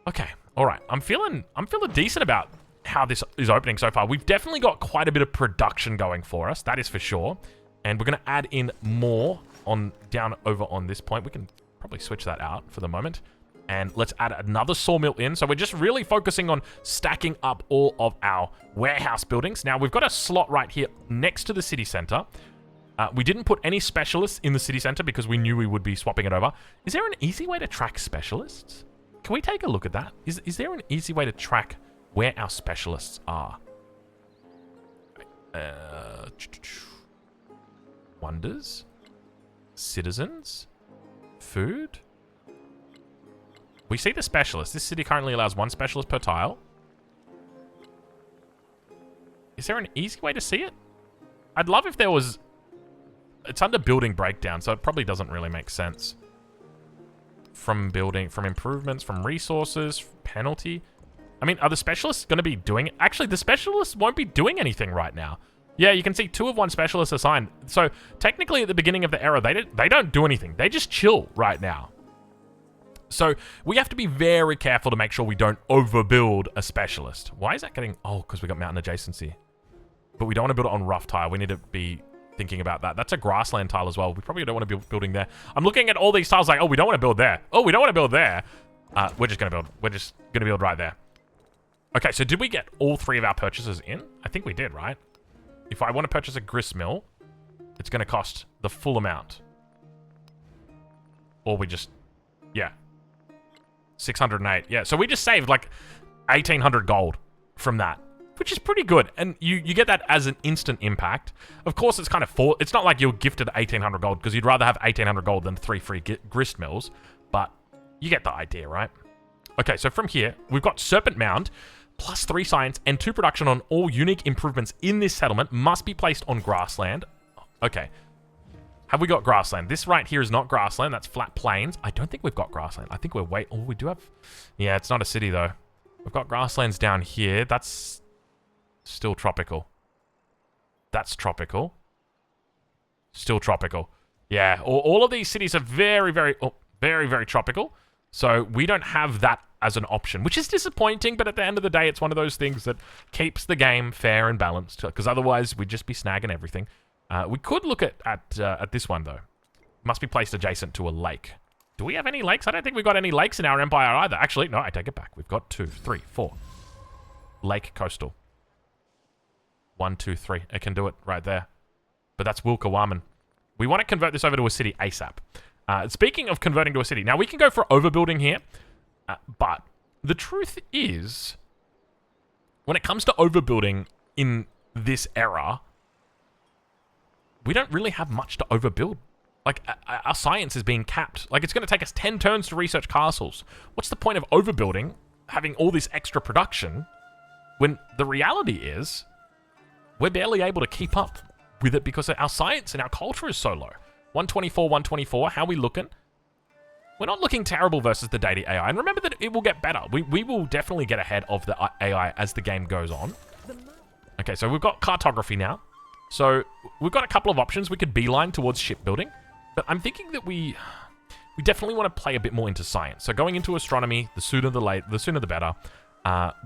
Speaker 1: Okay. All right. I'm feeling decent about how this is opening so far. We've definitely got quite a bit of production going for us. That is for sure. And we're going to add in more on down over on this point. We can probably switch that out for the moment. And let's add another sawmill in. So we're just really focusing on stacking up all of our warehouse buildings. Now, we've got a slot right here next to the city center. We didn't put any specialists in the city center because we knew we would be swapping it over. Is there an easy way to track specialists? Can we take a look at that? Is there an easy way to track where our specialists are? Wonders? Citizens? Food? We see the specialist. This city currently allows 1 specialist per tile. Is there an easy way to see it? I'd love if there was... It's under building breakdown, so it probably doesn't really make sense. From building, from improvements, from resources, penalty. I mean, are the specialists going to be doing... Actually, the specialists won't be doing anything right now. Yeah, you can see 2 of 1 specialist assigned. So, technically, at the beginning of the era, they don't do anything. They just chill right now. So, we have to be very careful to make sure we don't overbuild a specialist. Why is that getting... Oh, because we got mountain adjacency. But we don't want to build it on rough tile. We need to be thinking about that. That's a grassland tile as well. We probably don't want to be building there. I'm looking at all these tiles like, oh, we don't want to build there. Oh, we don't want to build there. We're just going to build. We're just going to build right there. Okay, so did we get all 3 of our purchases in? I think we did, right? If I want to purchase a gristmill, it's going to cost the full amount. Or we just... Yeah. 608. Yeah, so we just saved like 1,800 gold from that, which is pretty good. And you get that as an instant impact. Of course, it's kind of... It's not like you're gifted 1,800 gold because you'd rather have 1,800 gold than 3 free grist mills. But you get the idea, right? Okay, so from here, we've got Serpent Mound, plus 3 science and 2 production on all unique improvements in this settlement must be placed on grassland. Okay. Have we got grassland? This right here is not grassland. That's flat plains. I don't think we've got grassland. I think we're way... Oh, we do have... Yeah, it's not a city, though. We've got grasslands down here. That's still tropical. That's tropical. Still tropical. Yeah, all of these cities are very, very, very tropical. So we don't have that as an option, which is disappointing. But at the end of the day, it's one of those things that keeps the game fair and balanced. Because otherwise, we'd just be snagging everything. We could look at this one, though. Must be placed adjacent to a lake. Do we have any lakes? I don't think we've got any lakes in our empire either. Actually, no, I take it back. We've got 2, 3, 4. Lake coastal. 1, 2, 3. It can do it right there. But that's Wilkawaman. We want to convert this over to a city ASAP. Speaking of converting to a city, now we can go for overbuilding here. But the truth is, when it comes to overbuilding in this era, we don't really have much to overbuild. Like, our science is being capped. Like, it's going to take us 10 turns to research castles. What's the point of overbuilding, having all this extra production, when the reality is, we're barely able to keep up with it because our science and our culture is so low. 124, 124, how are we looking? We're not looking terrible versus the data AI. And remember that it will get better. We will definitely get ahead of the AI as the game goes on. Okay, so we've got cartography now. So we've got a couple of options. We could beeline towards shipbuilding. But I'm thinking that we definitely want to play a bit more into science. So going into astronomy, the sooner the better.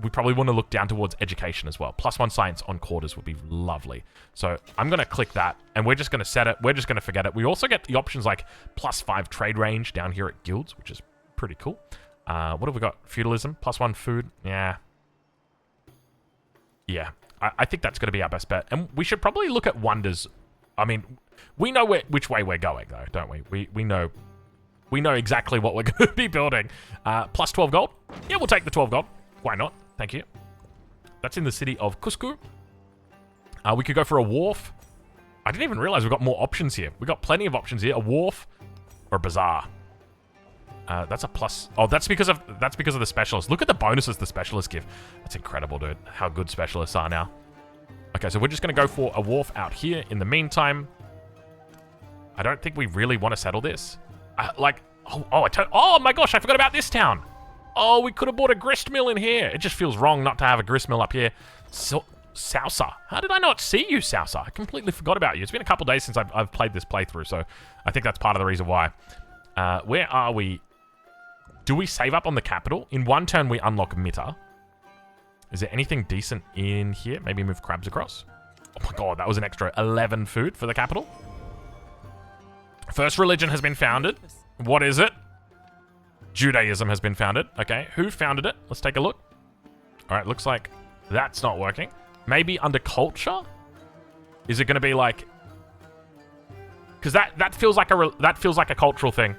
Speaker 1: We probably want to look down towards education as well. +1 science on quarters would be lovely. So I'm going to click that, and we're just going to set it. We're just going to forget it. We also get the options like +5 trade range down here at guilds, which is pretty cool. What have we got? Feudalism, +1 food. Yeah. Yeah. I think that's going to be our best bet. And we should probably look at wonders. I mean, we know which way we're going, though, don't we? We know exactly what we're going to be building. +12 gold. Yeah, we'll take the 12 gold. Why not? Thank you. That's in the city of Cusco. We could go for a wharf. I didn't even realize we've got more options here. We've got plenty of options here. A wharf or a bazaar. That's a plus. Oh, that's because of the specialists. Look at the bonuses the specialists give. That's incredible, dude. How good specialists are now. Okay, so we're just going to go for a wharf out here. In the meantime, I don't think we really want to settle this. Oh my gosh, I forgot about this town. Oh, we could have bought a grist mill in here. It just feels wrong not to have a grist mill up here. So, Sousa. How did I not see you, Sousa? I completely forgot about you. It's been a couple days since I've played this playthrough, so I think that's part of the reason why. Where are we? Do we save up on the capital? In one turn, we unlock Mitta. Is there anything decent in here? Maybe move crabs across. Oh my god, that was an extra 11 food for the capital. First religion has been founded. What is it? Judaism has been founded. Okay, who founded it? Let's take a look. All right, looks like that's not working. Maybe under culture? Is it going to be like... Because that feels like a cultural thing.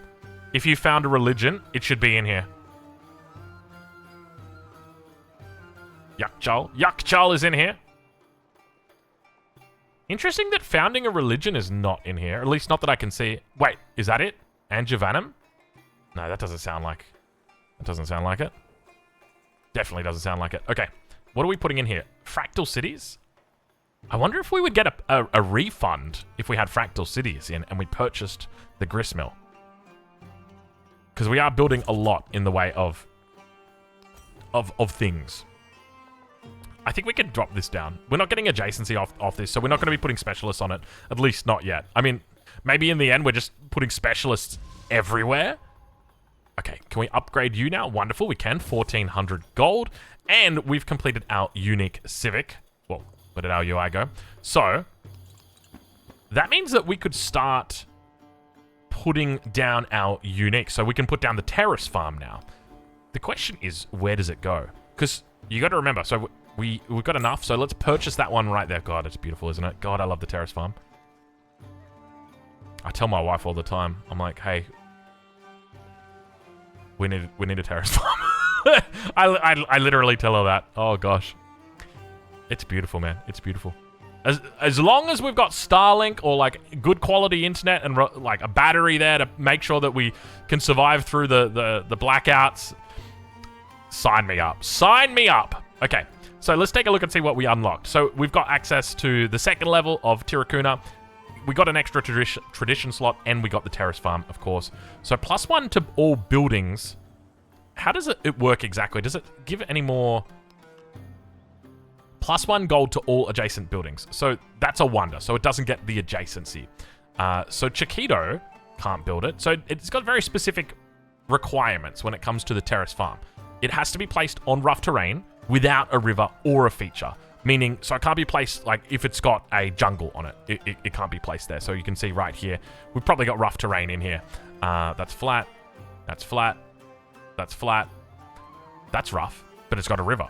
Speaker 1: If you found a religion, it should be in here. Yakchal. Yakchal is in here. Interesting that founding a religion is not in here. At least not that I can see. Wait, is that it? Angivanum? No, that doesn't sound like... That doesn't sound like it. Definitely doesn't sound like it. Okay, what are we putting in here? Fractal cities? I wonder if we would get a refund if we had fractal cities in and we purchased the gristmill. Because we are building a lot in the way of things. I think we could drop this down. We're not getting adjacency off this, so we're not going to be putting specialists on it. At least not yet. I mean, maybe in the end we're just putting specialists everywhere. Okay, can we upgrade you now? Wonderful, we can. 1,400 gold. And we've completed our unique civic. Well, where did our UI go? So, that means that we could start putting down our unique. So we can put down the terrace farm now. The question is, where does it go? Because you got to remember, so we've got enough, so let's purchase that one right there. God, it's beautiful, isn't it? God, I love the terrace farm. I tell my wife all the time, I'm like, hey, we need a terrace farm. I literally tell her that. Oh gosh, it's beautiful, man. It's beautiful. As long as we've got Starlink or like good quality internet and like a battery there to make sure that we can survive through the blackouts, sign me up. Sign me up. Okay, so let's take a look and see what we unlocked. So we've got access to the second level of Tirakuna. We got an extra tradition slot, and we got the terrace farm, of course. So +1 to all buildings. How does it work exactly? Does it give any more... +1 gold to all adjacent buildings. So that's a wonder. So it doesn't get the adjacency. So Chiquito can't build it. So it's got very specific requirements when it comes to the terrace farm. It has to be placed on rough terrain without a river or a feature. Meaning, so it can't be placed, like, if it's got a jungle on it. It can't be placed there. So you can see right here, we've probably got rough terrain in here. That's flat. That's flat. That's flat. That's rough, but it's got a river.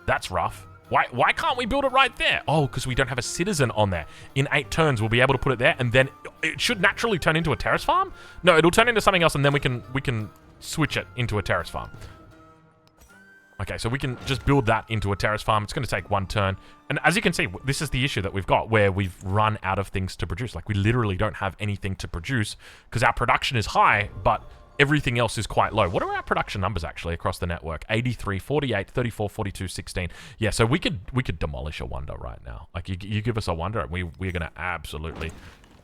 Speaker 1: That's rough. Why can't we build it right there? Oh, because we don't have a citizen on there. In 8 turns, we'll be able to put it there, and then it should naturally turn into a terrace farm? No, it'll turn into something else, and then we can switch it into a terrace farm. Okay, so we can just build that into a terrace farm. It's going to take 1 turn. And as you can see, this is the issue that we've got, where we've run out of things to produce. Like, we literally don't have anything to produce because our production is high, but everything else is quite low. What are our production numbers, actually, across the network? 83, 48, 34, 42, 16. Yeah, so we could demolish a wonder right now. Like, you give us a wonder, and we're going to absolutely...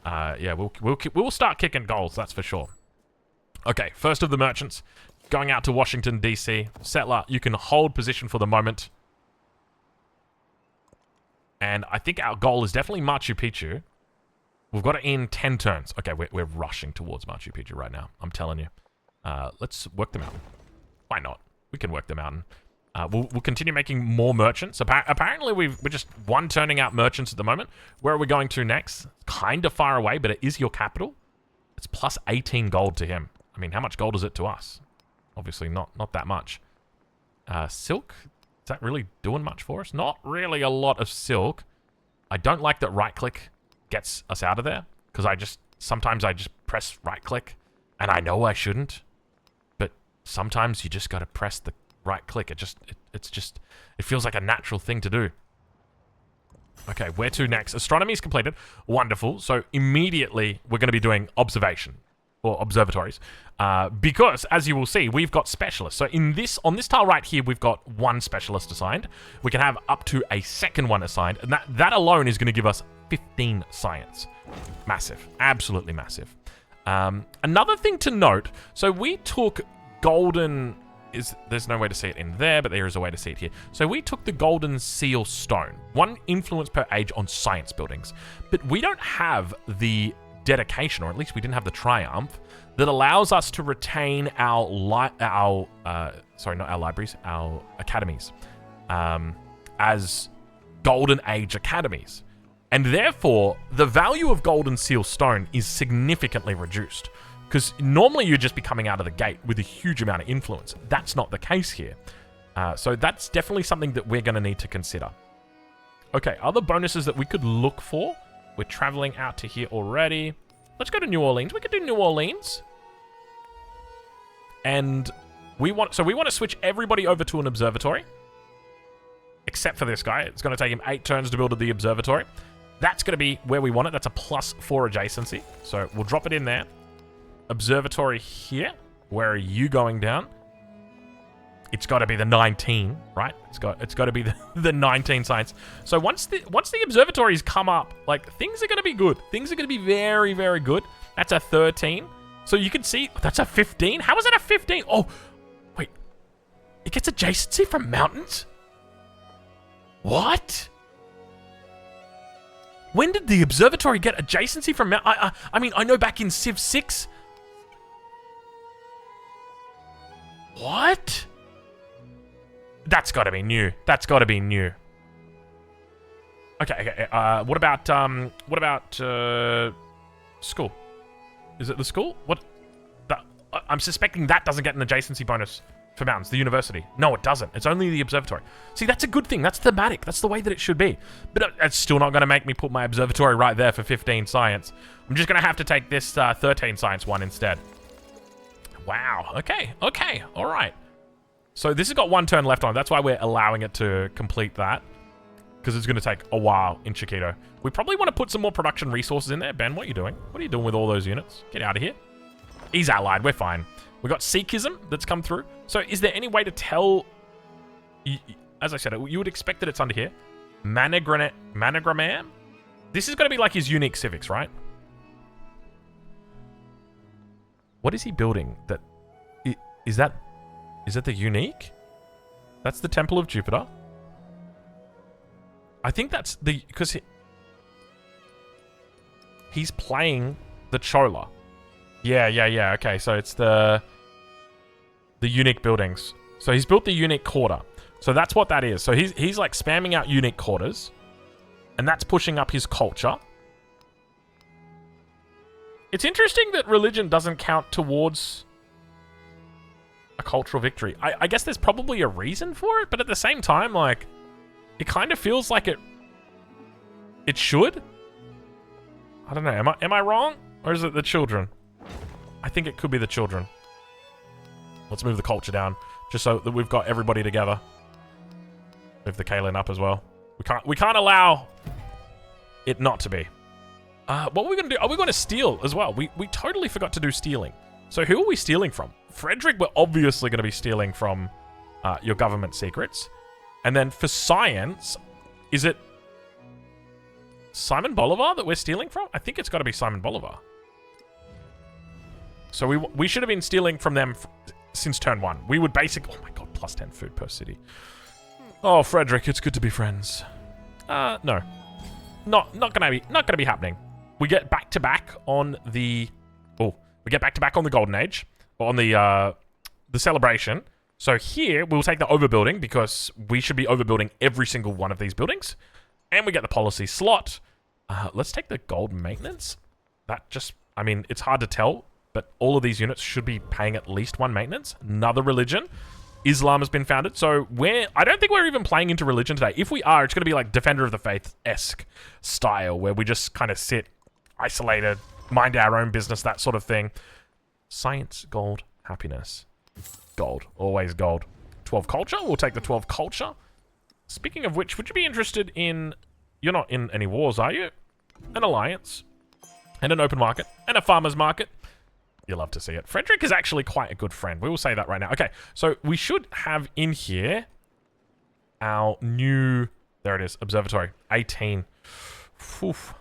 Speaker 1: yeah, we'll start kicking goals, that's for sure. Okay, first of the merchants. Going out to Washington, D.C. Settler, you can hold position for the moment. And I think our goal is definitely Machu Picchu. We've got it in 10 turns. Okay, we're rushing towards Machu Picchu right now. I'm telling you. Let's work the mountain. Why not? We can work the mountain. We'll continue making more merchants. Apparently, we're just one-turning out merchants at the moment. Where are we going to next? Kind of far away, but it is your capital. It's plus 18 gold to him. I mean, how much gold is it to us? Obviously not that much. Silk? Is that really doing much for us? Not really a lot of silk. I don't like that right-click gets us out of there. Because sometimes I just press right-click. And I know I shouldn't. But sometimes you just gotta press right click. It feels like a natural thing to do. Okay, where to next? Astronomy is completed. Wonderful. So immediately we're going to be doing observation or observatories, because as you will see, we've got specialists. So on this tile right here, we've got one specialist assigned. We can have up to a second one assigned, and that alone is going to give us 15 science. Massive, absolutely massive. Another thing to note. So we took golden. There's no way to see it in there, but there is a way to see it here. So we took the golden seal stone, 1 influence per age on science buildings, but we don't have the dedication, or at least we didn't have the triumph, that allows us to retain our academies, as golden age academies. And therefore, the value of golden seal stone is significantly reduced. Because normally you'd just be coming out of the gate with a huge amount of influence. That's not the case here. So that's definitely something that we're going to need to consider. Okay, other bonuses that we could look for. We're traveling out to here already. Let's go to New Orleans. We could do New Orleans. And we want to switch everybody over to an observatory. Except for this guy. It's going to take him 8 turns to build the observatory. That's going to be where we want it. That's a +4 adjacency. So we'll drop it in there. Observatory here. Where are you going down? It's got to be the 19, right? It's got to be the 19 science. So once the observatories come up, like, things are going to be good. Things are going to be very, very good. That's a 13. So you can see that's a 15. How is that a 15? Oh, wait. It gets adjacency from mountains? What? When did the observatory get adjacency from mountains? I mean, I know back in Civ 6. What? That's got to be new. That's got to be new. Okay. What about school? Is it the school? What? I'm suspecting that doesn't get an adjacency bonus for mountains. The university. No, it doesn't. It's only the observatory. See, that's a good thing. That's thematic. That's the way that it should be. But it's still not going to make me put my observatory right there for 15 science. I'm just going to have to take this 13 science one instead. Wow. Okay. All right. So this has got 1 turn left on. That's why we're allowing it to complete that. Because it's going to take a while in Chiquito. We probably want to put some more production resources in there. Ben, what are you doing? What are you doing with all those units? Get out of here. He's allied. We're fine. We got syncretism that's come through. So is there any way to tell... As I said, you would expect that it's under here. Managramam? This is going to be like his unique civics, right? What is he building? Is that the unique? That's the Temple of Jupiter. I think that's the... Because he's playing the Chola. Yeah. Okay, so it's the unique buildings. So he's built the unique quarter. So that's what that is. So he's like spamming out unique quarters. And that's pushing up his culture. It's interesting that religion doesn't count towards a cultural victory. I guess there's probably a reason for it, but at the same time, like, it kind of feels like it should. I don't know. Am I wrong? Or is it the children? I think it could be the children. Let's move the culture down, just so that we've got everybody together. Move the Kaelin up as well. We can't allow it not to be. What are we going to do? Are we going to steal as well? We totally forgot to do stealing. So who are we stealing from? Frederick, we're obviously going to be stealing from your government secrets. And then for science, is it Simon Bolivar that we're stealing from? I think it's got to be Simon Bolivar. So we should have been stealing from them since turn 1. We would basically... Oh my god, +10 food per city. Oh, Frederick, it's good to be friends. No. Not gonna be happening. We get back to back on the... Oh, we get back to back on the Golden Age. On the celebration. So here, we'll take the overbuilding because we should be overbuilding every single one of these buildings. And we get the policy slot. Let's take the gold maintenance. That just... I mean, it's hard to tell, but all of these units should be paying at least 1 maintenance. Another religion. Islam has been founded. So I don't think we're even playing into religion today. If we are, it's going to be like Defender of the Faith-esque style, where we just kind of sit isolated, mind our own business, that sort of thing. Science, gold, happiness. Gold. Always gold. 12 culture. We'll take the 12 culture. Speaking of which, would you be interested in... You're not in any wars, are you? An alliance. And an open market. And a farmer's market. You'll love to see it. Frederick is actually quite a good friend. We will say that right now. Okay, so we should have in here our new... There it is. Observatory. 18. Oof.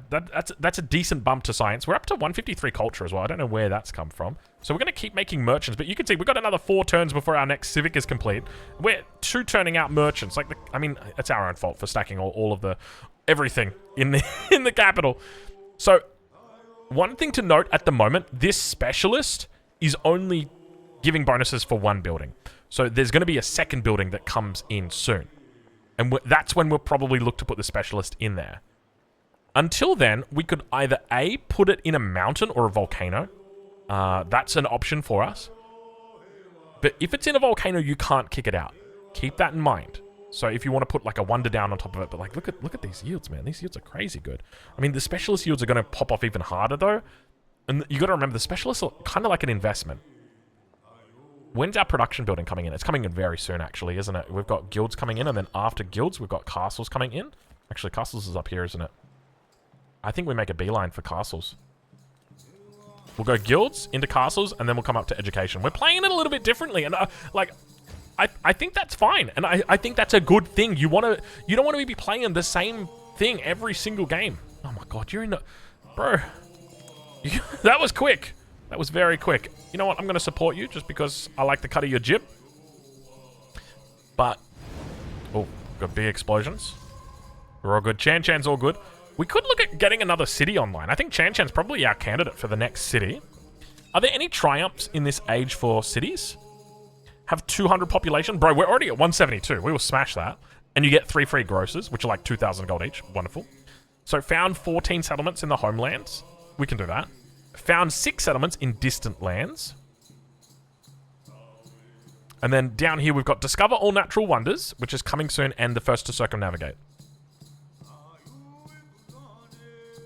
Speaker 1: That's a decent bump to science. We're up to 153 culture as well. I don't know where that's come from. So we're going to keep making merchants. But you can see we've got another 4 turns before our next civic is complete. We're 2 turning out merchants. Like, I mean, it's our own fault for stacking all of the... Everything in the, in the capital. So, one thing to note at the moment, this specialist is only giving bonuses for 1 building. So there's going to be a second building that comes in soon. And that's when we'll probably look to put the specialist in there. Until then, we could either A, put it in a mountain or a volcano. That's an option for us. But if it's in a volcano, you can't kick it out. Keep that in mind. So if you want to put like a wonder down on top of it, but like look at these yields, man. These yields are crazy good. I mean, the specialist yields are going to pop off even harder though. And you got to remember, the specialists are kind of like an investment. When's our production building coming in? It's coming in very soon, actually, isn't it? We've got guilds coming in, and then after guilds, we've got castles coming in. Actually, castles is up here, isn't it? I think we make a beeline for castles. We'll go guilds into castles, and then we'll come up to education. We're playing it a little bit differently, and I think that's fine, and I think that's a good thing. You don't want to be playing the same thing every single game. Oh my god, you're in the... Bro. That was quick. That was very quick. You know what? I'm going to support you just because I like the cut of your jib. But... Oh, got big explosions. We're all good. Chan-Chan's all good. We could look at getting another city online. I think Chan-Chan's probably our candidate for the next city. Are there any triumphs in this age for cities? Have 200 population? Bro, we're already at 172. We will smash that. And you get 3 free grosses, which are like 2,000 gold each. Wonderful. So found 14 settlements in the homelands. We can do that. Found 6 settlements in distant lands. And then down here we've got Discover All Natural Wonders, which is coming soon, and the first to circumnavigate.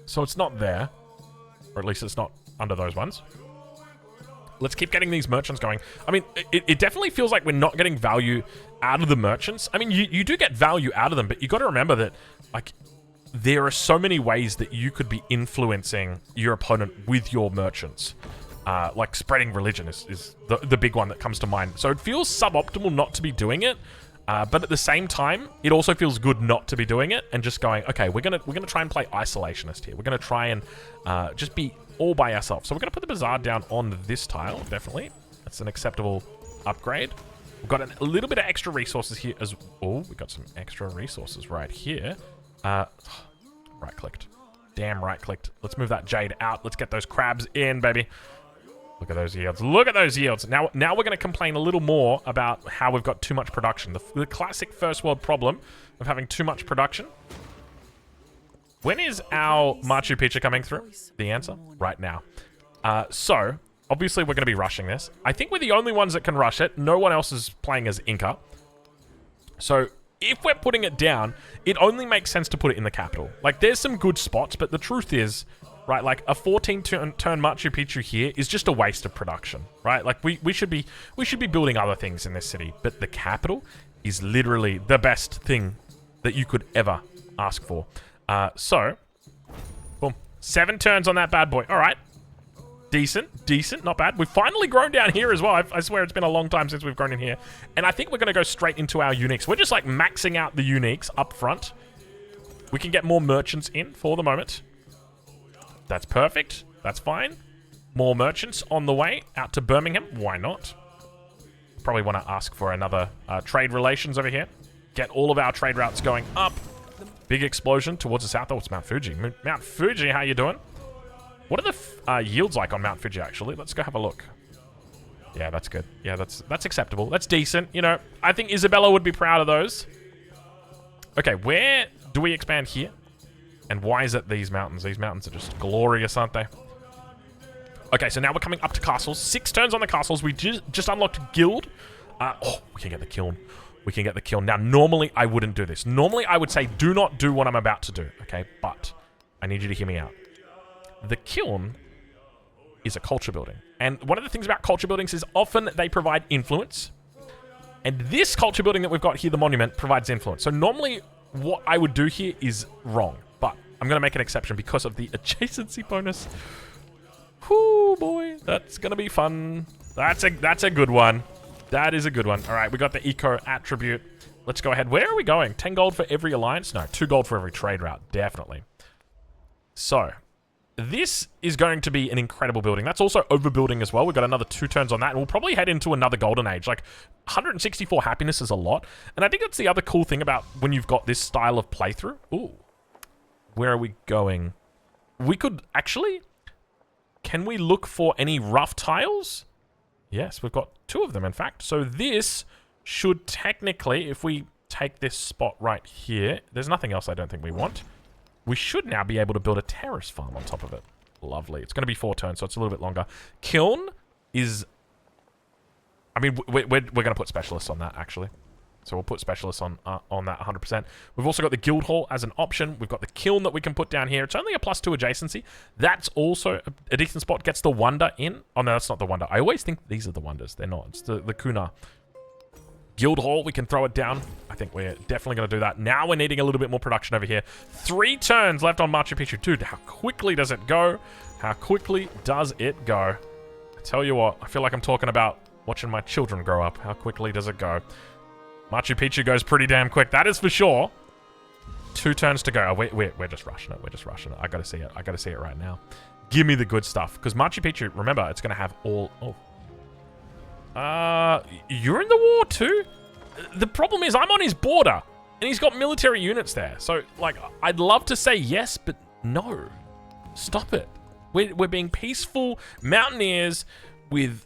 Speaker 1: So it's not there. Or at least it's not under those ones. Let's keep getting these merchants going. I mean, it definitely feels like we're not getting value out of the merchants. I mean, you do get value out of them, but you got to remember that, like, there are so many ways that you could be influencing your opponent with your merchants. Like, spreading religion is the big one that comes to mind. So it feels suboptimal not to be doing it, but at the same time, it also feels good not to be doing it and just going, okay, we're gonna try and play isolationist here. We're gonna try and just be all by ourselves. So we're gonna put the bazaar down on this tile, definitely. That's an acceptable upgrade. We've got a little bit of extra resources here as... Oh, we got some extra resources right here. Right-clicked. Damn right-clicked. Let's move that jade out. Let's get those crabs in, baby. Look at those yields. Look at those yields. Now we're going to complain a little more about how we've got too much production. The classic first world problem of having too much production. When is our Machu Picchu coming through? The answer? Right now. So, obviously we're going to be rushing this. I think we're the only ones that can rush it. No one else is playing as Inca. So... if we're putting it down, it only makes sense to put it in the capital. Like, there's some good spots, but the truth is, right, like, a 14-turn Machu Picchu here is just a waste of production, right? Like, we should be building other things in this city, but the capital is literally the best thing that you could ever ask for. So, boom. 7 turns on that bad boy. All right. Decent, not bad. We've finally grown down here as well. I swear it's been a long time since we've grown in here. And I think we're going to go straight into our uniques. We're just like maxing out the uniques up front. We can get more merchants in for the moment. That's perfect. That's fine. More merchants on the way out to Birmingham. Why not? Probably want to ask for another trade relations over here. Get all of our trade routes going up. Big explosion towards the south. Oh, it's Mount Fuji. Mount Fuji, how you doing? What are the yields like on Mount Fuji, actually? Let's go have a look. Yeah, that's good. Yeah, that's acceptable. That's decent. You know, I think Isabella would be proud of those. Okay, where do we expand here? And why is it these mountains? These mountains are just glorious, aren't they? Okay, so now we're coming up to castles. 6 turns on the castles. We just unlocked guild. Oh, we can get the kiln. We can get the kiln. Now, normally, I wouldn't do this. Normally, I would say, do not do what I'm about to do, okay? But I need you to hear me out. The kiln is a culture building. And one of the things about culture buildings is often they provide influence. And this culture building that we've got here, the monument, provides influence. So normally what I would do here is wrong, but I'm going to make an exception because of the adjacency bonus. Whoo, boy, that's going to be fun. That's a good one. That is a good one. All right, we got the eco attribute. Let's go ahead. Where are we going? 10 gold for every alliance? No, 2 gold for every trade route. Definitely. So, this is going to be an incredible building. That's also overbuilding as well. We've got another 2 turns on that, and we'll probably head into another golden age. Like, 164 happiness is a lot. And I think that's the other cool thing about when you've got this style of playthrough. Ooh. Where are we going? We could actually... Can we look for any rough tiles? Yes, we've got 2 of them, in fact. So this should technically, if we take this spot right here, there's nothing else I don't think we want. We should now be able to build a terrace farm on top of it. Lovely. It's going to be 4 turns, so it's a little bit longer. Kiln is... I mean, we're going to put specialists on that, actually. So we'll put specialists on that 100%. We've also got the guild hall as an option. We've got the kiln that we can put down here. It's only a +2 adjacency. That's also a decent spot. Gets the wonder in. Oh, no, that's not the wonder. I always think these are the wonders. They're not. It's the kuna. Guild hall, we can throw it down. I think we're definitely going to do that. Now we're needing a little bit more production over here. 3 turns left on Machu Picchu. Dude, how quickly does it go? How quickly does it go? I tell you what, I feel like I'm talking about watching my children grow up. How quickly does it go? Machu Picchu goes pretty damn quick. That is for sure. 2 turns to go. Oh, we're just rushing it. We're just rushing it. I gotta see it. I gotta see it right now. Give me the good stuff. Because Machu Picchu, remember, it's gonna have all... Oh. You're in the war too? The problem is I'm on his border. And he's got military units there. So, like, I'd love to say yes, but no. Stop it. We're being peaceful mountaineers with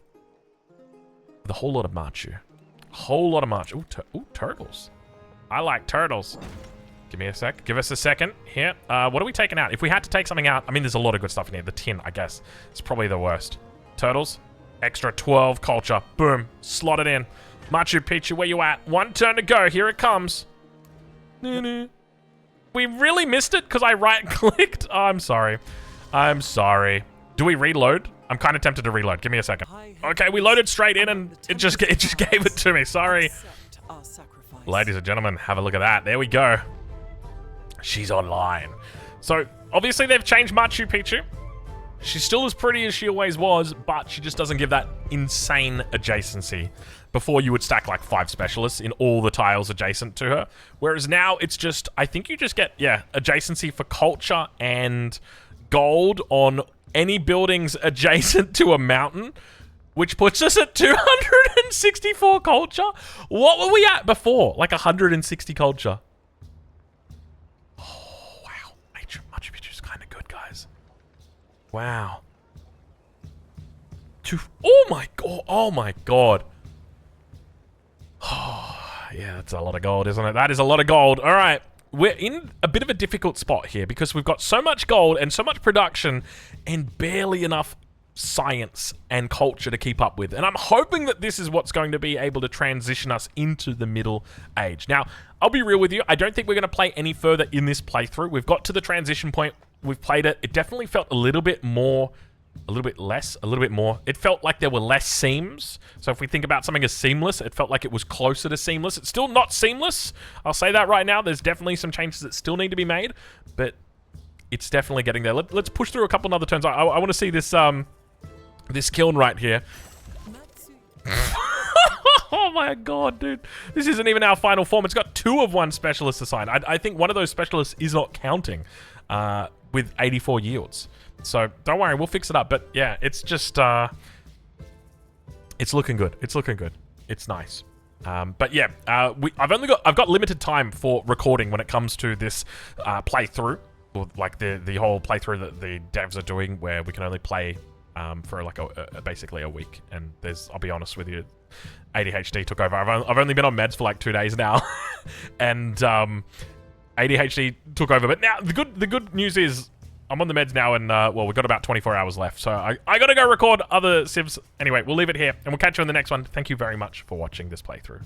Speaker 1: a whole lot of Machu. Whole lot of March. Ooh, turtles. I like turtles. Give me a sec. Give us a second. Here. What are we taking out? If we had to take something out, I mean, there's a lot of good stuff in here. The tin, I guess. It's probably the worst. Turtles. Extra 12 culture. Boom. Slot it in. Machu Picchu, where you at? 1 turn to go. Here it comes. We really missed it because I right-clicked. Oh, I'm sorry. I'm sorry. Do we reload? I'm kind of tempted to reload. Give me a second. Okay, we loaded straight in and it just gave it to me. Sorry. Ladies and gentlemen, have a look at that. There we go. She's online. So, obviously they've changed Machu Picchu. She's still as pretty as she always was, but she just doesn't give that insane adjacency. Before you would stack like 5 specialists in all the tiles adjacent to her. Whereas now it's just, I think you just get, yeah, adjacency for culture and gold on any buildings adjacent to a mountain, which puts us at 264 culture. What were we at before? Like 160 culture. Oh, wow. Machu Picchu's kind of good, guys. Wow. Oh my god. Oh my god. Oh, yeah, that's a lot of gold, isn't it? That is a lot of gold. All right. We're in a bit of a difficult spot here because we've got so much gold and so much production and barely enough science and culture to keep up with. And I'm hoping that this is what's going to be able to transition us into the middle age. Now, I'll be real with you. I don't think we're going to play any further in this playthrough. We've got to the transition point. We've played it. It definitely felt a little bit more... a little bit less, a little bit more. It felt like there were less seams. So if we think about something as seamless, it felt like it was closer to seamless. It's still not seamless. I'll say that right now. There's definitely some changes that still need to be made, but it's definitely getting there. Let's push through a couple of other turns. I want to see this this kiln right here. Oh my god, dude. This isn't even our final form. It's got 2 of 1 specialist assigned. I think one of those specialists is not counting with 84 yields. So, don't worry, we'll fix it up. But, yeah, it's just, it's looking good. It's looking good. It's nice. But, yeah, I've got limited time for recording when it comes to this playthrough. Or, like, the whole playthrough that the devs are doing where we can only play for, like, basically a week. And I'll be honest with you, ADHD took over. I've only been on meds for, like, 2 days now. And, ADHD took over. But now, the good news is... I'm on the meds now, and, well, we've got about 24 hours left, so I gotta go record other civs. Anyway, we'll leave it here, and we'll catch you in the next one. Thank you very much for watching this playthrough.